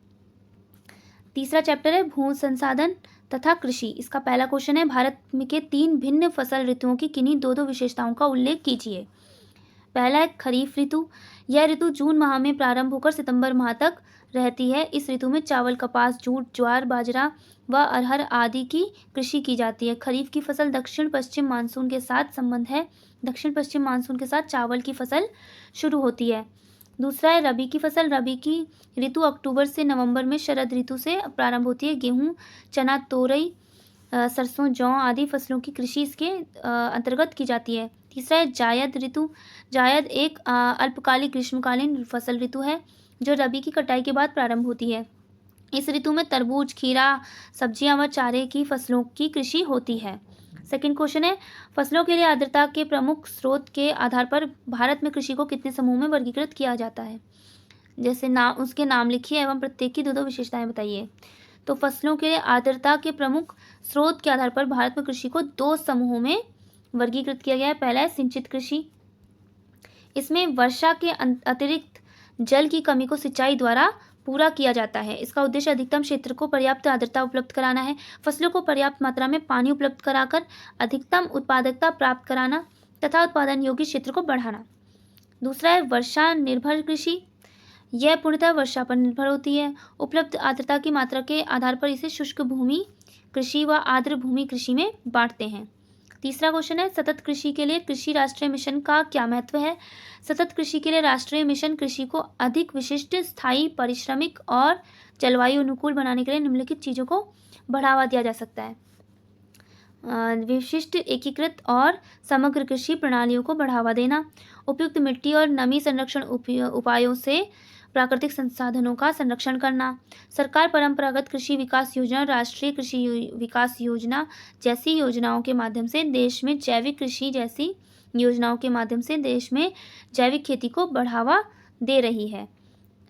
तीसरा चैप्टर है, भू संसाधन तथा कृषि। इसका पहला क्वेश्चन है, भारत के 3 भिन्न फसल ऋतुओं की किन्हीं 2 विशेषताओं का उल्लेख कीजिए। पहला है खरीफ ऋतु। यह ऋतु जून माह में प्रारंभ होकर सितंबर माह तक रहती है। इस ऋतु में चावल, कपास, जूट, ज्वार, बाजरा व अरहर आदि की कृषि की जाती है। खरीफ की फसल दक्षिण पश्चिम मानसून के साथ संबंध है। दक्षिण पश्चिम मानसून के साथ चावल की फसल शुरू होती है। दूसरा है रबी की फसल। रबी की ऋतु अक्टूबर से नवंबर में शरद ऋतु से प्रारंभ होती है। गेहूँ, चना, तोरई, सरसों, जौ आदि फसलों की कृषि इसके अंतर्गत की जाती है। तीसरा है जायद ऋतु। जायद एक अल्पकालिक ग्रीष्मकालीन फसल ऋतु है जो रबी की कटाई के बाद प्रारंभ होती है। इस ऋतु में तरबूज, खीरा, सब्जियां व चारे की फसलों की कृषि होती है। सेकंड क्वेश्चन है, फसलों के लिए आर्द्रता के प्रमुख स्रोत के आधार पर भारत में कृषि को कितने समूह में वर्गीकृत किया जाता है। जैसे उसके नाम लिखिए एवं प्रत्येक की 2 विशेषताएं बताइए। तो फसलों के लिए आर्द्रता के प्रमुख स्रोत के आधार पर भारत में कृषि को 2 समूहों में वर्गीकृत किया गया है। पहला है सिंचित कृषि। इसमें वर्षा के अतिरिक्त जल की कमी को सिंचाई द्वारा पूरा किया जाता है। इसका उद्देश्य अधिकतम क्षेत्र को पर्याप्त आर्द्रता उपलब्ध कराना है, फसलों को पर्याप्त मात्रा में पानी उपलब्ध कराकर अधिकतम उत्पादकता प्राप्त कराना तथा उत्पादन योग्य क्षेत्र को बढ़ाना। दूसरा है वर्षा निर्भर कृषि। यह पूर्णतः वर्षा पर निर्भर होती है। उपलब्ध आर्द्रता की मात्रा के आधार पर इसे शुष्क भूमि कृषि व आर्द्र भूमि कृषि में बांटते हैं। तीसरा क्वेश्चन है, सतत कृषि के लिए कृषि राष्ट्रीय मिशन का क्या महत्व है। सतत कृषि के लिए राष्ट्रीय मिशन कृषि को अधिक विशिष्ट, स्थायी, पारिश्रमिक और जलवायु अनुकूल बनाने के लिए निम्नलिखित चीज़ों को बढ़ावा दिया जा सकता है। विशिष्ट, एकीकृत और समग्र कृषि प्रणालियों को बढ़ावा देना, उपयुक्त मिट्टी और नमी संरक्षण उपायों से प्राकृतिक संसाधनों का संरक्षण करना। सरकार परंपरागत कृषि विकास योजना और राष्ट्रीय कृषि विकास योजना जैसी योजनाओं के माध्यम से देश में जैविक कृषि जैसी योजनाओं के माध्यम से देश में जैविक खेती को बढ़ावा दे रही है।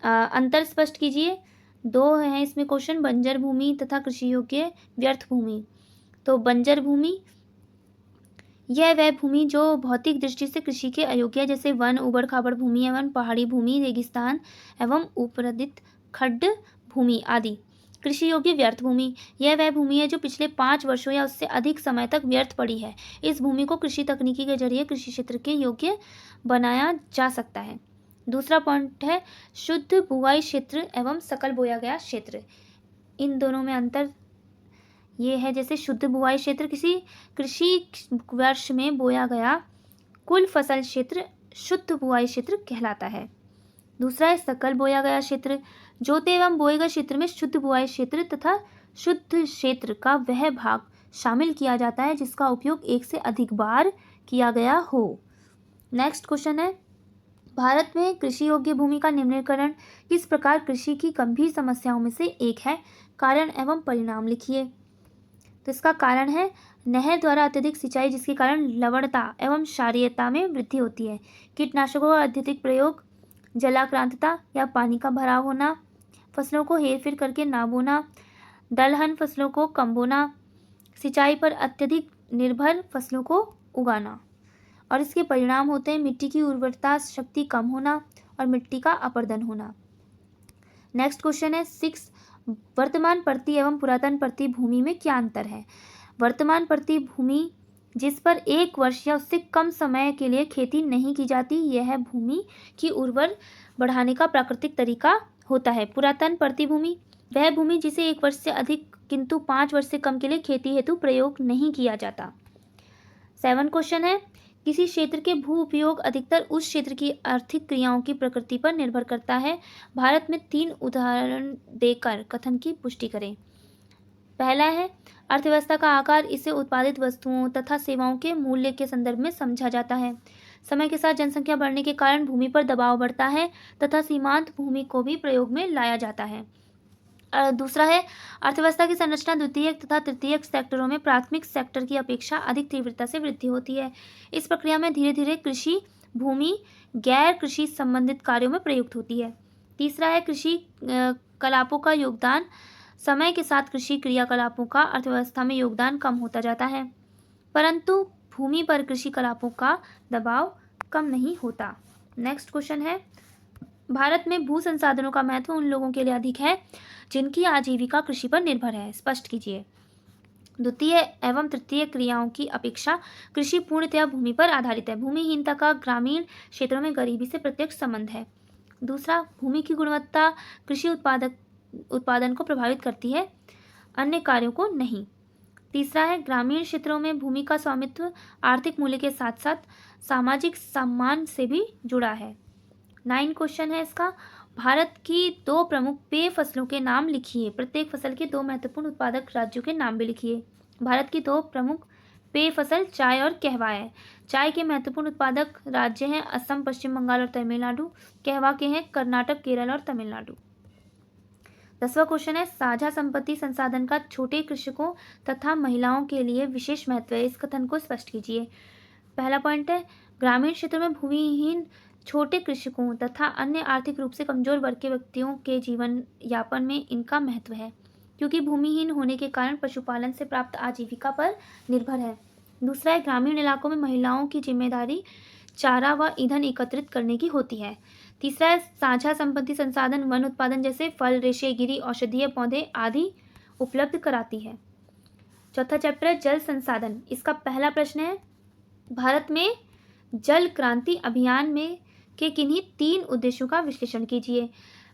अंतर स्पष्ट कीजिए। 2 हैं इसमें क्वेश्चन, बंजर भूमि तथा कृषि योग्य व्यर्थ भूमि। तो बंजर भूमि यह वह भूमि जो भौतिक दृष्टि से कृषि के अयोग्य है, जैसे वन, उबड़ खाबड़ भूमि एवं पहाड़ी भूमि, रेगिस्तान एवं उपरदित खड्ड भूमि आदि। कृषि योग्य व्यर्थ भूमि यह वह भूमि है जो पिछले 5 वर्षों या उससे अधिक समय तक व्यर्थ पड़ी है। इस भूमि को कृषि तकनीकी के जरिए कृषि क्षेत्र के योग्य बनाया जा सकता है। दूसरा पॉइंट है शुद्ध बुवाई क्षेत्र एवं सकल बोया गया क्षेत्र। इन दोनों में अंतर ये है, जैसे शुद्ध बुवाई क्षेत्र किसी कृषि वर्ष में बोया गया कुल फसल क्षेत्र शुद्ध बुवाई क्षेत्र कहलाता है। दूसरा है सकल बोया गया क्षेत्र। जोते एवं बोए गए क्षेत्र में शुद्ध बुवाई क्षेत्र तथा शुद्ध क्षेत्र का वह भाग शामिल किया जाता है जिसका उपयोग एक से अधिक बार किया गया हो। नेक्स्ट क्वेश्चन है, भारत में कृषि योग्य भूमि का निम्नीकरण किस प्रकार कृषि की गंभीर समस्याओं में से एक है। कारण एवं परिणाम लिखिए। तो इसका कारण है नहर द्वारा अत्यधिक सिंचाई जिसके कारण लवणता एवं क्षारीयता में वृद्धि होती है। कीटनाशकों का अत्यधिक प्रयोग, जलाक्रांतता या पानी का भराव होना, फसलों को हेरफेर करके ना बोना, दलहन फसलों को कम बोना, सिंचाई पर अत्यधिक निर्भर फसलों को उगाना। और इसके परिणाम होते हैं मिट्टी की उर्वरता शक्ति कम होना और मिट्टी का अपरदन होना। नेक्स्ट क्वेश्चन है 6, वर्तमान परती एवं पुरातन परती भूमि में क्या अंतर है। वर्तमान परती भूमि जिस पर 1 वर्ष या उससे कम समय के लिए खेती नहीं की जाती, यह भूमि की उर्वर बढ़ाने का प्राकृतिक तरीका होता है। पुरातन परती भूमि वह भूमि जिसे 1 वर्ष से अधिक किंतु 5 वर्ष से कम के लिए खेती हेतु प्रयोग नहीं किया जाता। 7 क्वेश्चन है, किसी क्षेत्र के भू उपयोग अधिकतर उस क्षेत्र की आर्थिक क्रियाओं की प्रकृति पर निर्भर करता है। भारत में 3 उदाहरण देकर कथन की पुष्टि करें। पहला है, अर्थव्यवस्था का आकार इसे उत्पादित वस्तुओं तथा सेवाओं के मूल्य के संदर्भ में समझा जाता है। समय के साथ जनसंख्या बढ़ने के कारण भूमि पर दबाव बढ़ता है तथा सीमांत भूमि को भी प्रयोग में लाया जाता है। दूसरा है, अर्थव्यवस्था की संरचना द्वितीयक तथा तृतीयक सेक्टरों में प्राथमिक सेक्टर की अपेक्षा अधिक तीव्रता से वृद्धि होती है। इस प्रक्रिया में धीरे धीरे कृषि भूमि गैर कृषि संबंधित कार्यों में प्रयुक्त होती है। तीसरा है, कृषि कलापों का योगदान। समय के साथ कृषि क्रियाकलापों का अर्थव्यवस्था में योगदान कम होता जाता है, परंतु भूमि पर कृषि कलापों का दबाव कम नहीं होता। नेक्स्ट क्वेश्चन है, भारत में भू संसाधनों का महत्व उन लोगों के लिए अधिक है जिनकी आजीविका कृषि पर निर्भर है। स्पष्ट कीजिए। द्वितीय एवं तृतीय क्रियाओं की अपेक्षा कृषि पूर्णतया भूमि पर आधारित है। भूमिहीनता का ग्रामीण क्षेत्रों में गरीबी से प्रत्यक्ष संबंध है। दूसरा, भूमि की गुणवत्ता कृषि उत्पादन को प्रभावित करती है, अन्य कार्यों को नहीं। तीसरा है, ग्रामीण क्षेत्रों में भूमि का स्वामित्व आर्थिक मूल्य के साथ साथ सामाजिक सम्मान से भी जुड़ा है। 9 क्वेश्चन है इसका, भारत की 2 प्रमुख पेय फसलों के नाम लिखिए। प्रत्येक फसल के 2 महत्वपूर्ण उत्पादक राज्यों के नाम भी लिखिए। भारत की 2 प्रमुख पेय फसल चाय और कहवा है। चाय के महत्वपूर्ण उत्पादक राज्य हैं असम, पश्चिम बंगाल और तमिलनाडु। कहवा के हैं कर्नाटक, केरल और तमिलनाडु। 10वां क्वेश्चन है, साझा संपत्ति संसाधन का छोटे कृषकों तथा महिलाओं के लिए विशेष महत्व है। इस कथन को स्पष्ट कीजिए। पहला पॉइंट है, ग्रामीण क्षेत्रों में भूमिहीन छोटे कृषकों तथा अन्य आर्थिक रूप से कमजोर वर्ग के व्यक्तियों के जीवन यापन में इनका महत्व है, क्योंकि भूमिहीन होने के कारण पशुपालन से प्राप्त आजीविका पर निर्भर है। दूसरा है, ग्रामीण इलाकों में महिलाओं की जिम्मेदारी चारा व ईंधन एकत्रित करने की होती है। तीसरा है, साझा संपत्ति संसाधन वन उत्पादन जैसे फल, रेशे, गिरी, औषधीय पौधे आदि उपलब्ध कराती है। चौथा चैप्टर है, जल संसाधन। इसका पहला प्रश्न है, भारत में जल क्रांति अभियान में के किन्हीं 3 उद्देश्यों का विश्लेषण कीजिए।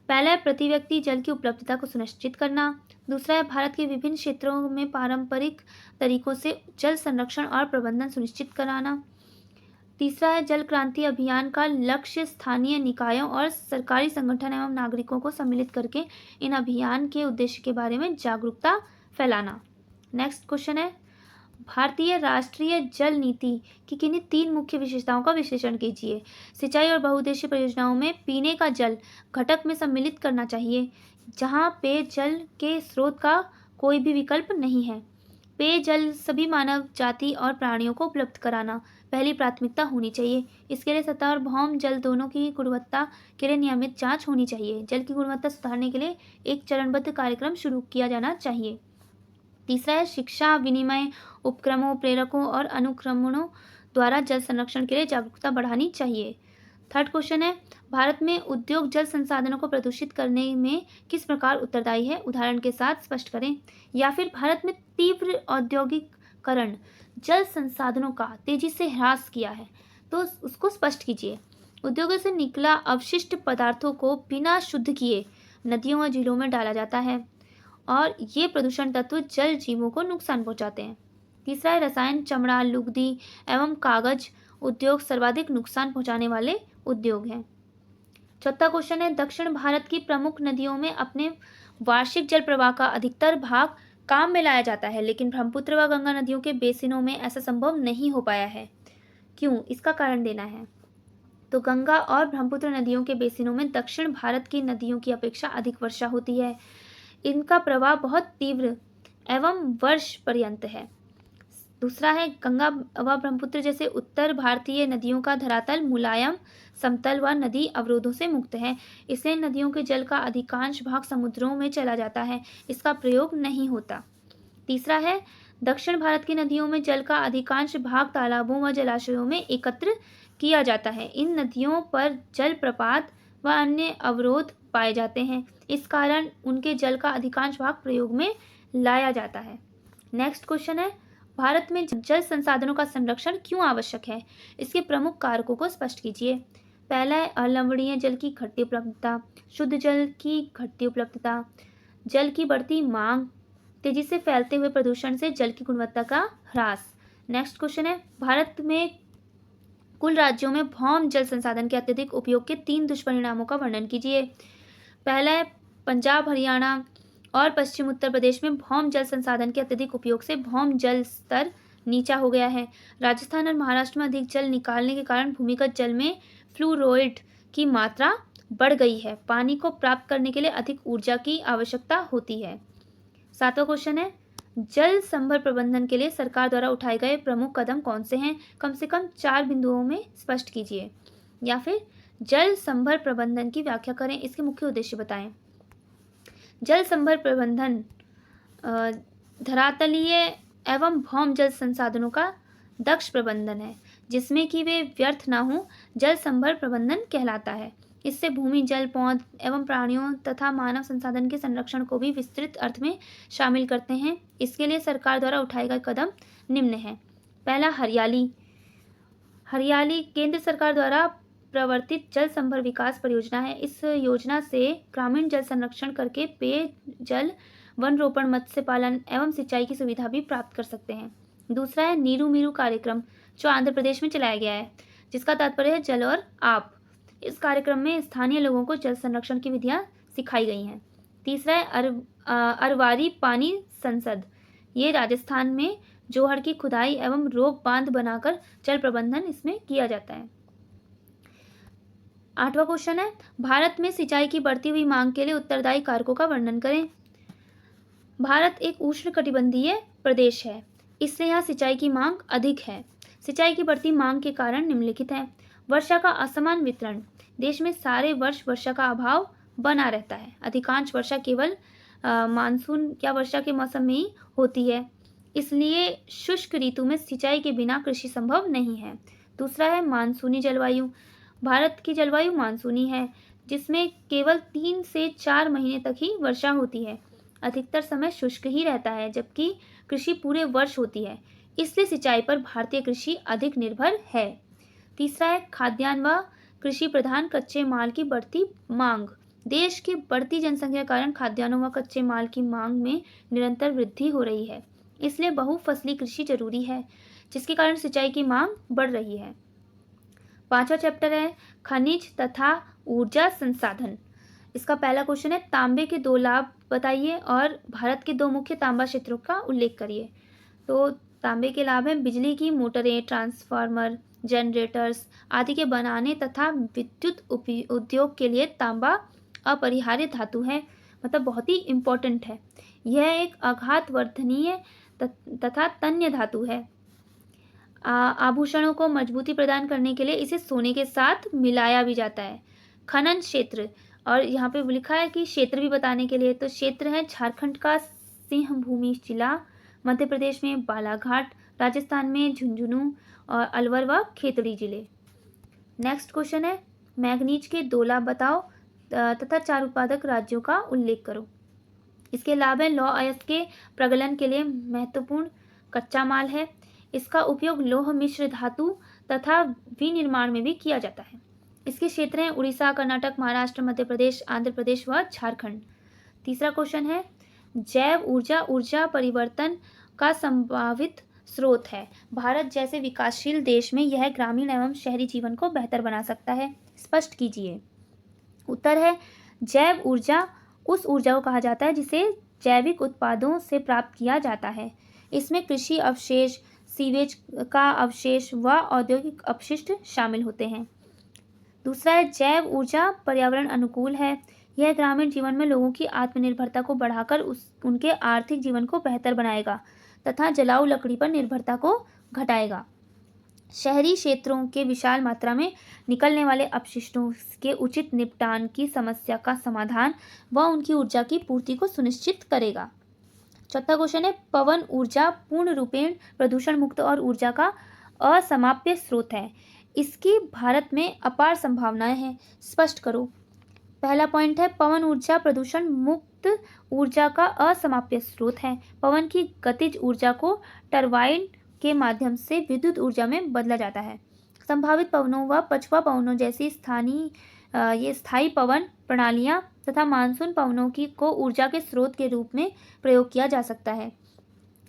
पहला है, प्रति व्यक्ति जल की उपलब्धता को सुनिश्चित करना। दूसरा है, भारत के विभिन्न क्षेत्रों में पारंपरिक तरीकों से जल संरक्षण और प्रबंधन सुनिश्चित कराना। तीसरा है, जल क्रांति अभियान का लक्ष्य स्थानीय निकायों और सरकारी संगठन एवं नागरिकों को सम्मिलित करके इन अभियान के उद्देश्य के बारे में जागरूकता फैलाना। नेक्स्ट क्वेश्चन है, भारतीय राष्ट्रीय जल नीति की किन्हीं 3 मुख्य विशेषताओं का विश्लेषण कीजिए। सिंचाई और बहुउद्देशीय परियोजनाओं में पीने का जल घटक में सम्मिलित करना चाहिए, जहां पेयजल के स्रोत का कोई भी विकल्प नहीं है। पेयजल सभी मानव जाति और प्राणियों को उपलब्ध कराना पहली प्राथमिकता होनी चाहिए। इसके लिए सतह और भौम जल दोनों की गुणवत्ता के लिए नियमित जांच होनी चाहिए। जल की गुणवत्ता सुधारने के लिए एक चरणबद्ध कार्यक्रम शुरू किया जाना चाहिए। तीसरा है, शिक्षा, विनिमय उपक्रमों, प्रेरकों और अनुक्रमणों द्वारा जल संरक्षण के लिए जागरूकता बढ़ानी चाहिए। थर्ड क्वेश्चन है, भारत में उद्योग जल संसाधनों को प्रदूषित करने में किस प्रकार उत्तरदायी है, उदाहरण के साथ स्पष्ट करें। या फिर भारत में तीव्र औद्योगिकरण जल संसाधनों का तेजी से ह्रास किया है, तो उसको स्पष्ट कीजिए। उद्योगों से निकला अवशिष्ट पदार्थों को बिना शुद्ध किए नदियों और झीलों में डाला जाता है और ये प्रदूषण तत्व जल जीवों को नुकसान पहुंचाते हैं। तीसरा है, रसायन, चमड़ा, लुगदी एवं कागज उद्योग सर्वाधिक नुकसान पहुंचाने वाले उद्योग हैं। चौथा क्वेश्चन है, दक्षिण भारत की प्रमुख नदियों में अपने वार्षिक जल प्रवाह का अधिकतर भाग काम में लाया जाता है, लेकिन ब्रह्मपुत्र व गंगा नदियों के बेसिनों में ऐसा संभव नहीं हो पाया है। क्यों? इसका कारण देना है। तो गंगा और ब्रह्मपुत्र नदियों के बेसिनों में दक्षिण भारत की नदियों की अपेक्षा अधिक वर्षा होती है। इनका प्रवाह बहुत तीव्र एवं वर्ष पर्यंत है। दूसरा है, गंगा व ब्रह्मपुत्र जैसे उत्तर भारतीय नदियों का धरातल मुलायम, समतल व नदी अवरोधों से मुक्त है। इसलिए नदियों के जल का अधिकांश भाग समुद्रों में चला जाता है, इसका प्रयोग नहीं होता। तीसरा है, दक्षिण भारत की नदियों में जल का अधिकांश भाग तालाबों व जलाशयों में एकत्र किया जाता है। इन नदियों पर जल प्रपात व अन्य अवरोध पाए जाते हैं। इस कारण उनके जल का अधिकांश भाग प्रयोग में लाया जाता है। नेक्स्ट क्वेश्चन है, भारत में जल संसाधनों का संरक्षण क्यों आवश्यक है? इसके प्रमुख कारकों को स्पष्ट कीजिए। पहला है अलवणीय जल की घटती उपलब्धता, शुद्ध जल की घटती उपलब्धता, जल की बढ़ती मांग, तेजी से फैलते हुए प्रदूषण से जल की गुणवत्ता का ह्रास। नेक्स्ट क्वेश्चन है, भारत में कुल राज्यों में भौम जल संसाधन के अत्यधिक उपयोग के 3 दुष्परिणामों का वर्णन कीजिए। पहला है, पंजाब, हरियाणा और पश्चिम उत्तर प्रदेश में भौम जल संसाधन के अत्यधिक उपयोग से भौम जल स्तर नीचा हो गया है। राजस्थान और महाराष्ट्र में अधिक जल निकालने के कारण भूमिगत जल में फ्लोराइड की मात्रा बढ़ गई है। पानी को प्राप्त करने के लिए अधिक ऊर्जा की आवश्यकता होती है। 7वां क्वेश्चन है, जल संभर प्रबंधन के लिए सरकार द्वारा उठाए गए प्रमुख कदम कौन से हैं? कम से कम 4 बिंदुओं में स्पष्ट कीजिए। या फिर जल संभर प्रबंधन की व्याख्या करें, इसके मुख्य उद्देश्य बताएं। जल संभर प्रबंधन धरातलीय एवं भौम जल संसाधनों का दक्ष प्रबंधन है, जिसमें कि वे व्यर्थ ना हो, जल संभर प्रबंधन कहलाता है। इससे भूमि, जल, पौध एवं प्राणियों तथा मानव संसाधन के संरक्षण को भी विस्तृत अर्थ में शामिल करते हैं। इसके लिए सरकार द्वारा उठाए गए कदम निम्न हैं। पहला, हरियाली। हरियाली केंद्र सरकार द्वारा प्रवर्तित जल संभर विकास परियोजना है। इस योजना से ग्रामीण जल संरक्षण करके पेयजल, वन रोपण, मत्स्य पालन एवं सिंचाई की सुविधा भी प्राप्त कर सकते हैं। दूसरा है नीरू मीरू कार्यक्रम, जो आंध्र प्रदेश में चलाया गया है, जिसका तात्पर्य है जल और आप। इस कार्यक्रम में स्थानीय लोगों को जल संरक्षण की विधियां सिखाई गई हैं। तीसरा है अरवारी पानी संसद। ये राजस्थान में जोहड़ की खुदाई एवं रोक बांध बनाकर जल प्रबंधन इसमें किया जाता है। 8वां क्वेश्चन है, भारत में सिंचाई की बढ़ती हुई मांग के लिए उत्तरदायी कारकों का वर्णन करें। भारत एक उष्णकटिबंधीय प्रदेश है, इसलिए यहाँ सिंचाई की मांग अधिक है। सिंचाई की बढ़ती मांग के कारण निम्नलिखित है। वर्षा का असमान वितरण, देश में सारे वर्ष वर्षा का अभाव बना रहता है। अधिकांश वर्षा केवल मानसून या वर्षा के मौसम में ही होती है, इसलिए शुष्क ऋतु में सिंचाई के बिना कृषि संभव नहीं है। दूसरा है मानसूनी जलवायु। भारत की जलवायु मानसूनी है, जिसमें केवल 3 से 4 महीने तक ही वर्षा होती है। अधिकतर समय शुष्क ही रहता है, जबकि कृषि पूरे वर्ष होती है। इसलिए सिंचाई पर भारतीय कृषि अधिक निर्भर है। तीसरा है खाद्यान्न व कृषि प्रधान कच्चे माल की बढ़ती मांग। देश की बढ़ती जनसंख्या के कारण खाद्यान्नों व कच्चे माल की मांग में निरंतर वृद्धि हो रही है। इसलिए बहुफसली कृषि जरूरी है, जिसके कारण सिंचाई की मांग बढ़ रही है। 5वां चैप्टर है खनिज तथा ऊर्जा संसाधन। इसका पहला क्वेश्चन है, तांबे के 2 लाभ बताइए और भारत के 2 मुख्य तांबा क्षेत्रों का उल्लेख करिए। तो तांबे के लाभ हैं, बिजली की मोटरें, ट्रांसफार्मर, जनरेटर्स आदि के बनाने तथा विद्युत उद्योग के लिए तांबा अपरिहार्य धातु है, मतलब बहुत ही इम्पोर्टेंट है। यह एक आघात वर्धनीय तथा तन्य धातु है। आभूषणों को मजबूती प्रदान करने के लिए इसे सोने के साथ मिलाया भी जाता है। खनन क्षेत्र, और यहाँ पे लिखा है कि क्षेत्र भी बताने के लिए, तो क्षेत्र है झारखंड का सिंहभूमि जिला, मध्य प्रदेश में बालाघाट, राजस्थान में झुंझुनू और अलवर व खेतड़ी जिले। नेक्स्ट क्वेश्चन है, मैग्नीज के 2 लाभ बताओ तथा 4 उत्पादक राज्यों का उल्लेख करो। इसके लाभ है, लौह अयस्क के प्रगलन के लिए महत्वपूर्ण कच्चा माल है। इसका उपयोग लौह मिश्र धातु तथा विनिर्माण में भी किया जाता है। इसके क्षेत्र हैं उड़ीसा, कर्नाटक, महाराष्ट्र, मध्य प्रदेश, आंध्र प्रदेश व झारखंड। तीसरा क्वेश्चन है, जैव ऊर्जा ऊर्जा परिवर्तन का संभावित स्रोत है। भारत जैसे विकासशील देश में यह ग्रामीण एवं शहरी जीवन को बेहतर बना सकता है, स्पष्ट कीजिए। उत्तर है, जैव ऊर्जा उस ऊर्जा को कहा जाता है जिसे जैविक उत्पादों से प्राप्त किया जाता है। इसमें कृषि अवशेष, सीवेज का अवशेष व औद्योगिक अपशिष्ट शामिल होते हैं। दूसरा है, जैव ऊर्जा पर्यावरण अनुकूल है। यह ग्रामीण जीवन में लोगों की आत्मनिर्भरता को बढ़ाकर उनके आर्थिक जीवन को बेहतर बनाएगा तथा जलाऊ लकड़ी पर निर्भरता को घटाएगा। शहरी क्षेत्रों के विशाल मात्रा में निकलने वाले अपशिष्टों के उचित निपटान की समस्या का समाधान व उनकी ऊर्जा की पूर्ति को सुनिश्चित करेगा। चौथा क्वेश्चन है, पवन ऊर्जा पूर्ण रूपेण प्रदूषण मुक्त और ऊर्जा का असमाप्य स्रोत है। इसकी भारत में अपार संभावनाएं हैं, स्पष्ट करो। पहला पॉइंट है पवन ऊर्जा प्रदूषण मुक्त ऊर्जा का असमाप्य स्रोत है। पवन की गतिज ऊर्जा को टरबाइन के माध्यम से विद्युत ऊर्जा में बदला जाता है। संभावित पवनों व पछुआ पवनों जैसी स्थायी पवन प्रणालियां तथा मानसून पवनों को ऊर्जा के स्रोत के रूप में प्रयोग किया जा सकता है।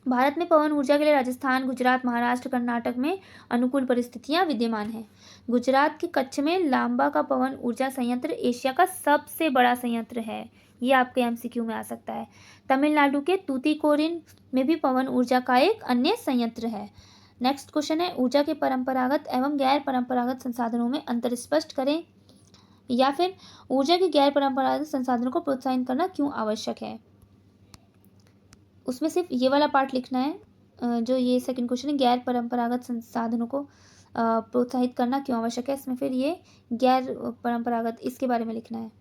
भारत में पवन ऊर्जा के लिए राजस्थान, गुजरात, महाराष्ट्र, कर्नाटक में अनुकूल परिस्थितियां विद्यमान हैं। गुजरात के कच्छ में लांबा का पवन ऊर्जा संयंत्र एशिया का सबसे बड़ा संयंत्र है। ये आपके एमसीक्यू में आ सकता है। तमिलनाडु के तूतीकोरिन में भी पवन ऊर्जा का एक अन्य संयंत्र है। नेक्स्ट क्वेश्चन है ऊर्जा के परंपरागत एवं गैर परंपरागत संसाधनों में अंतर स्पष्ट करें, या फिर ऊर्जा के गैर परंपरागत संसाधनों को प्रोत्साहित करना क्यों आवश्यक है। उसमें सिर्फ ये वाला पार्ट लिखना है, जो ये सेकंड क्वेश्चन है गैर परंपरागत संसाधनों को प्रोत्साहित करना क्यों आवश्यक है, इसमें फिर ये गैर परंपरागत इसके बारे में लिखना है।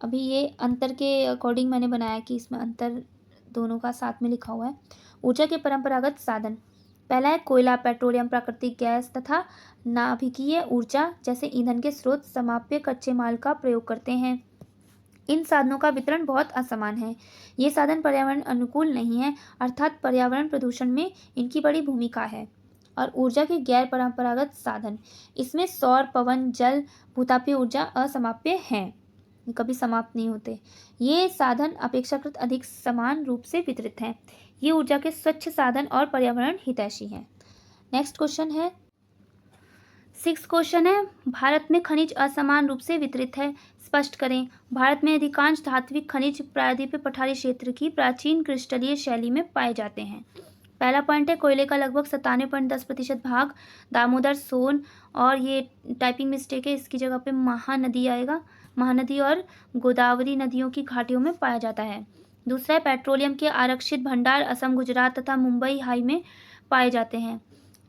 अभी ये अंतर के अकॉर्डिंग मैंने बनाया कि इसमें अंतर दोनों का साथ में लिखा हुआ है। ऊर्जा के परंपरागत साधन, पहला है कोयला, पेट्रोलियम, प्राकृतिक गैस तथा नाभिकीय ऊर्जा जैसे ईंधन के स्रोत समाप्य कच्चे माल का प्रयोग करते हैं। इन साधनों का वितरण बहुत असमान है। ये साधन पर्यावरण अनुकूल नहीं है, अर्थात पर्यावरण प्रदूषण में इनकी बड़ी भूमिका है। और ऊर्जा के गैर परंपरागत साधन, इसमें सौर, पवन, जल, भूतापीय ऊर्जा असमाप्य हैं, कभी समाप्त नहीं होते। ये साधन अपेक्षाकृत अधिक समान रूप से वितरित हैं। ये ऊर्जा के स्वच्छ साधन और पर्यावरण हितैषी हैं। नेक्स्ट क्वेश्चन है 6 क्वेश्चन है भारत में खनिज असमान रूप से वितरित है, स्पष्ट करें। भारत में अधिकांश धात्विक खनिज प्रायद्वीपीय पठारी क्षेत्र की प्राचीन क्रिस्टलीय शैली में पाए जाते हैं। पहला पॉइंट है कोयले का लगभग 97.10% भाग दामोदर, सोन और ये टाइपिंग मिस्टेक है, इसकी जगह पे महानदी आएगा, महानदी और गोदावरी नदियों की घाटियों में पाया जाता है। दूसरा है पेट्रोलियम के आरक्षित भंडार असम, गुजरात तथा मुंबई हाई में पाए जाते हैं।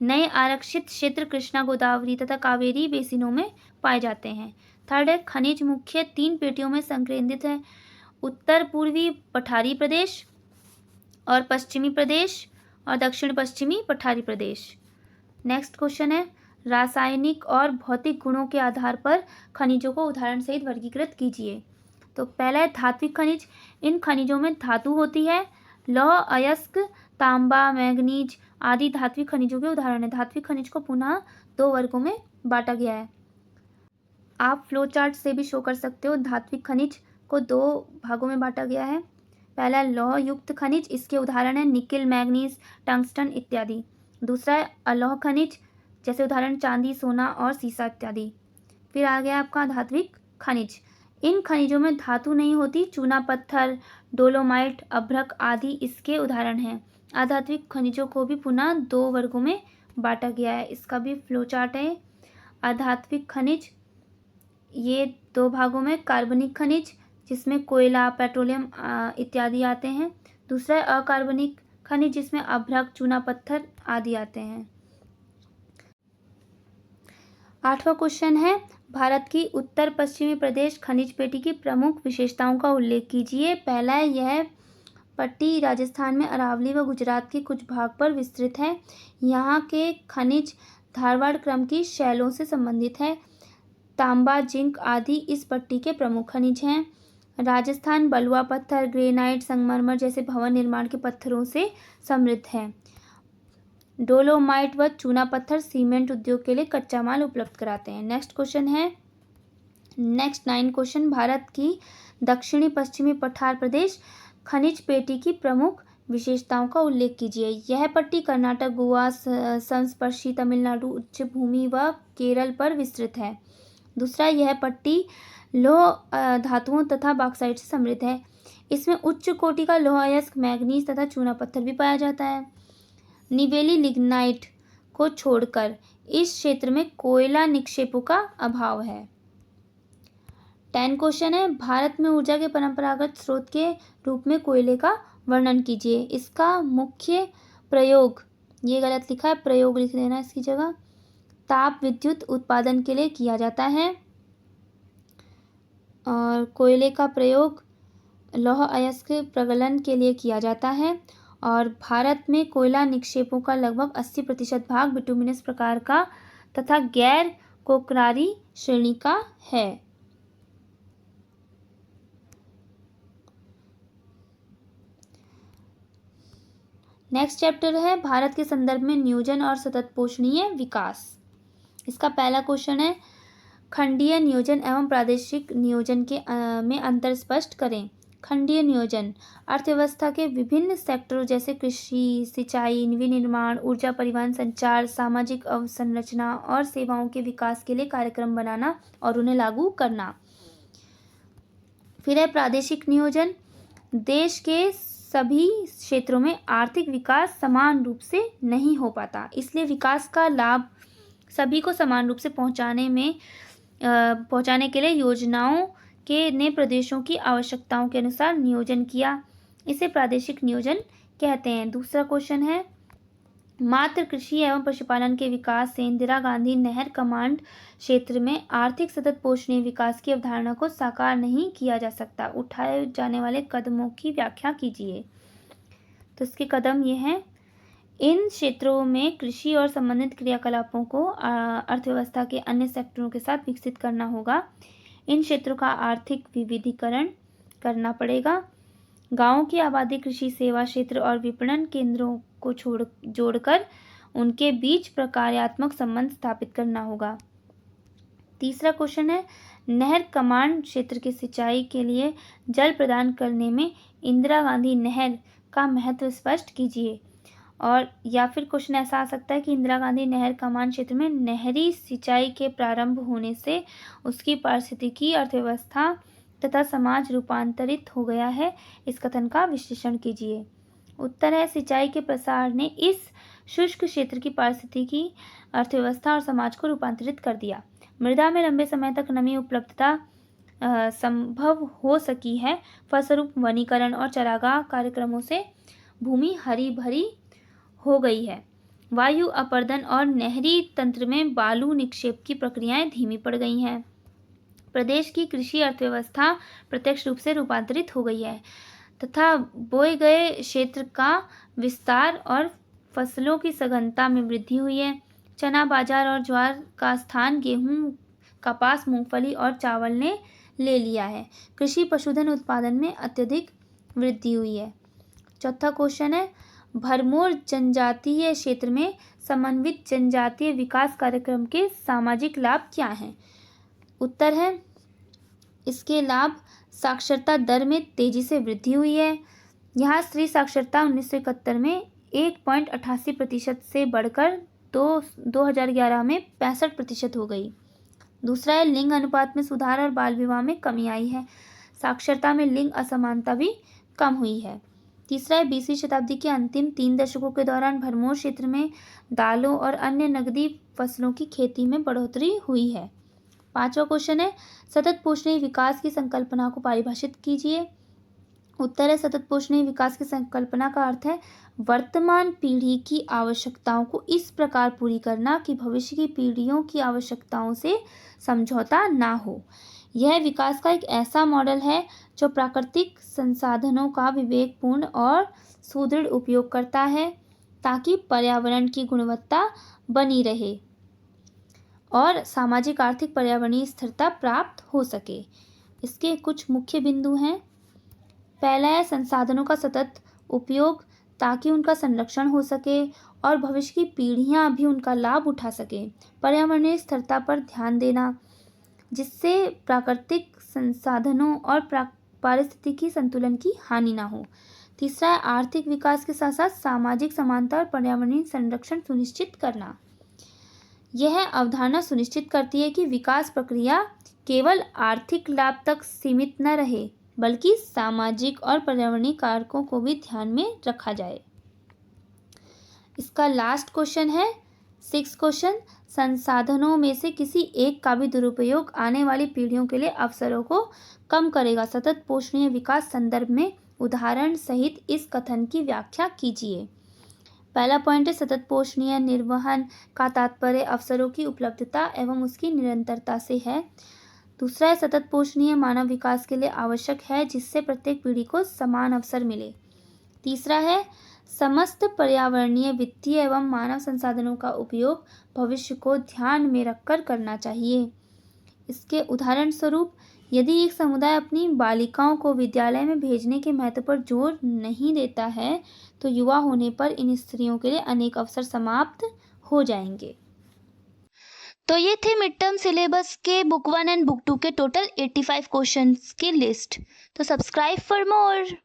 नए आरक्षित क्षेत्र कृष्णा, गोदावरी तथा कावेरी बेसिनों में पाए जाते हैं। थर्ड है खनिज मुख्य 3 पेटियों में संकेंद्रित है, उत्तर पूर्वी पठारी प्रदेश और पश्चिमी प्रदेश और दक्षिण पश्चिमी पठारी प्रदेश। नेक्स्ट क्वेश्चन है रासायनिक और भौतिक गुणों के आधार पर खनिजों को उदाहरण सहित वर्गीकृत कीजिए। तो पहला है धात्विक खनिज, इन खनिजों में धातु होती है, लौह अयस्क, तांबा, मैंगनीज आदि धात्विक खनिजों के उदाहरण है। धात्विक खनिज को पुनः 2 वर्गों में बांटा गया है। आप फ्लो चार्ट से भी शो कर सकते हो। धात्विक खनिज को 2 भागों में बांटा गया है। पहला लौह युक्त खनिज, इसके उदाहरण है निकिल, मैंगनीज, टंगस्टन इत्यादि। दूसरा है अलौह खनिज, जैसे उदाहरण चांदी, सोना और सीसा इत्यादि। फिर आ गया आपका धात्विक खनिज, इन खनिजों में धातु नहीं होती, चूना पत्थर, डोलोमाइट, अभ्रक आदि इसके उदाहरण हैं। अधात्विक खनिजों को भी पुनः 2 वर्गों में बांटा गया है, इसका भी फ्लो चार्ट है। अधात्विक खनिज ये 2 भागों में, कार्बनिक खनिज जिसमें कोयला, पेट्रोलियम इत्यादि आते हैं। दूसरा है अकार्बनिक खनिज जिसमें अभ्रक, चूना पत्थर आदि आते हैं। 8वां क्वेश्चन है भारत की उत्तर पश्चिमी प्रदेश खनिज पेटी की प्रमुख विशेषताओं का उल्लेख कीजिए। पहला है यह पट्टी राजस्थान में अरावली व गुजरात के कुछ भाग पर विस्तृत है। यहाँ के खनिज धारवाड़ क्रम की शैलों से संबंधित है। तांबा, जिंक आदि इस पट्टी के प्रमुख खनिज हैं। राजस्थान बलुआ पत्थर, ग्रेनाइट, संगमरमर जैसे भवन निर्माण के पत्थरों से समृद्ध है। डोलोमाइट व चूना पत्थर सीमेंट उद्योग के लिए कच्चा माल उपलब्ध कराते हैं। नेक्स्ट 9 क्वेश्चन भारत की दक्षिणी पश्चिमी पठार प्रदेश खनिज पेटी की प्रमुख विशेषताओं का उल्लेख कीजिए। यह पट्टी कर्नाटक, गोवा, संस्पर्शी तमिलनाडु, उच्च भूमि व केरल पर विस्तृत है। दूसरा, यह पट्टी लौह धातुओं तथा बॉक्साइट से समृद्ध है। इसमें उच्च कोटि का लौह अयस्क, मैंगनीज तथा चूना पत्थर भी पाया जाता है। निवेली लिग्नाइट को छोड़कर इस क्षेत्र में कोयला निक्षेपों का अभाव है। 10 क्वेश्चन है भारत में ऊर्जा के परंपरागत स्रोत के रूप में कोयले का वर्णन कीजिए। इसका मुख्य प्रयोग, ये गलत लिखा है, प्रयोग लिख देना इसकी जगह, ताप विद्युत उत्पादन के लिए किया जाता है। और कोयले का प्रयोग लौह अयस्क प्रगलन के लिए किया जाता है। और भारत में कोयला निक्षेपों का लगभग 80% भाग बिटुमिनस प्रकार का तथा गैर कोकरारी श्रेणी का है। नेक्स्ट चैप्टर है भारत के संदर्भ में नियोजन और सतत पोषणीय विकास। इसका पहला क्वेश्चन है, खंडीय नियोजन एवं प्रादेशिक नियोजन के में अंतर स्पष्ट करें। खंडीय नियोजन अर्थव्यवस्था के विभिन्न सेक्टरों जैसे कृषि, सिंचाई, विनिर्माण, ऊर्जा, परिवहन, संचार, सामाजिक अवसंरचना और सेवाओं के विकास के लिए कार्यक्रम बनाना और उन्हें लागू करना। फिर है प्रादेशिक नियोजन, देश के सभी क्षेत्रों में आर्थिक विकास समान रूप से नहीं हो पाता, इसलिए विकास का लाभ सभी को समान रूप से पहुंचाने के लिए योजनाओं के ने प्रदेशों की आवश्यकताओं के अनुसार नियोजन किया, इसे प्रादेशिक नियोजन कहते हैं। दूसरा क्वेश्चन है, मात्र कृषि एवं पशुपालन के विकास से इंदिरा गांधी नहर कमांड क्षेत्र में आर्थिक सतत पोषणीय विकास की अवधारणा को साकार नहीं किया जा सकता। उठाए जाने वाले कदमों की व्याख्या कीजिए। तो इसके कदम ये हैं, इन क्षेत्रों में कृषि और संबंधित क्रियाकलापों को अर्थव्यवस्था के अन्य सेक्टरों के साथ विकसित करना होगा। इन क्षेत्रों का आर्थिक विविधीकरण करना पड़ेगा। गांवों की आबादी कृषि सेवा क्षेत्र और विपणन केंद्रों को जोड़कर उनके बीच प्रकार्यात्मक संबंध स्थापित करना होगा। तीसरा क्वेश्चन है, नहर कमांड क्षेत्र के सिंचाई के लिए जल प्रदान करने में इंदिरा गांधी नहर का महत्व स्पष्ट कीजिए। और या फिर क्वेश्चन ऐसा आ सकता है कि इंदिरा गांधी नहर कमांड क्षेत्र में नहरी सिंचाई के प्रारंभ होने से उसकी पारिस्थितिकी, अर्थव्यवस्था तथा समाज रूपांतरित हो गया है, इस कथन का विश्लेषण कीजिए। उत्तर है, सिंचाई के प्रसार ने इस शुष्क क्षेत्र की पारिस्थितिकी, अर्थव्यवस्था और समाज को रूपांतरित कर दिया। मृदा में लंबे समय तक नमी उपलब्धता संभव हो सकी है। फलस्वरूप वनीकरण और चारागाह कार्यक्रमों से भूमि हरी भरी हो गई है। वायु अपर्दन और नहरी तंत्र में बालू निक्षेप की प्रक्रियाएं धीमी पड़ गई हैं। प्रदेश की कृषि अर्थव्यवस्था प्रत्यक्ष रूप से रूपांतरित हो गई है तथा बोए गए क्षेत्र का विस्तार और फसलों की सघनता में वृद्धि हुई है। चना, बाजरा और ज्वार का स्थान गेहूं, कपास, मूंगफली और चावल ने ले लिया है। कृषि पशुधन उत्पादन में अत्यधिक वृद्धि हुई है। चौथा क्वेश्चन है, भरमौर जनजातीय क्षेत्र में समन्वित जनजातीय विकास कार्यक्रम के सामाजिक लाभ क्या हैं? उत्तर है, इसके लाभ साक्षरता दर में तेजी से वृद्धि हुई है। यहाँ स्त्री साक्षरता 1971 में 1.88% से बढ़कर 2011 में 65% हो गई। दूसरा है, लिंग अनुपात में सुधार और बाल विवाह में कमी आई है। साक्षरता में लिंग असमानता भी कम हुई है। तीसरा है, 20वीं शताब्दी के अंतिम 3 दशकों के दौरान भरमौर क्षेत्र में दालों और अन्य नकदी फसलों की खेती में बढ़ोतरी हुई है। पांचवा क्वेश्चन है, सतत पोषणीय विकास की संकल्पना को परिभाषित कीजिए। उत्तर है, सतत पोषणीय विकास की संकल्पना का अर्थ है वर्तमान पीढ़ी की आवश्यकताओं को इस प्रकार पूरी करना कि भविष्य की पीढ़ियों की आवश्यकताओं से समझौता ना हो। यह विकास का एक ऐसा मॉडल है जो प्राकृतिक संसाधनों का विवेकपूर्ण और सुदृढ़ उपयोग करता है ताकि पर्यावरण की गुणवत्ता बनी रहे और सामाजिक, आर्थिक, पर्यावरणीय स्थिरता प्राप्त हो सके। इसके कुछ मुख्य बिंदु हैं। पहला है, संसाधनों का सतत उपयोग ताकि उनका संरक्षण हो सके और भविष्य की पीढ़ियां भी उनका लाभ उठा सकें। पर्यावरणीय स्थिरता पर ध्यान देना जिससे प्राकृतिक संसाधनों और पारिस्थितिकी संतुलन की हानि ना हो। तीसरा है, आर्थिक विकास के साथ साथ सामाजिक समानता और पर्यावरणीय संरक्षण सुनिश्चित करना। यह अवधारणा सुनिश्चित करती है कि विकास प्रक्रिया केवल आर्थिक लाभ तक सीमित न रहे बल्कि सामाजिक और पर्यावरणीय कारकों को भी ध्यान में रखा जाए। इसका लास्ट क्वेश्चन है 6 क्वेश्चन, संसाधनों में से किसी एक का भी दुरुपयोग आने वाली पीढ़ियों के लिए अवसरों को कम करेगा। सतत पोषणीय विकास संदर्भ में उदाहरण सहित इस कथन की व्याख्या कीजिए। पहला पॉइंट है, सतत पोषणीय निर्वहन का तात्पर्य अवसरों की उपलब्धता एवं उसकी निरंतरता से है। दूसरा है, सतत पोषणीय मानव विकास के लिए आवश्यक है जिससे प्रत्येक पीढ़ी को समान अवसर मिले। तीसरा है, समस्त पर्यावरणीय, वित्तीय एवं मानव संसाधनों का उपयोग भविष्य को ध्यान में रखकर करना चाहिए। इसके उदाहरण स्वरूप यदि एक समुदाय अपनी बालिकाओं को विद्यालय में भेजने के महत्व पर जोर नहीं देता है तो युवा होने पर इन स्त्रियों के लिए अनेक अवसर समाप्त हो जाएंगे। तो ये थे मिड टर्म सिलेबस के बुक 1 एंड बुक 2 के टोटल 85 क्वेश्चंस की लिस्ट। तो सब्सक्राइब फॉर मोर।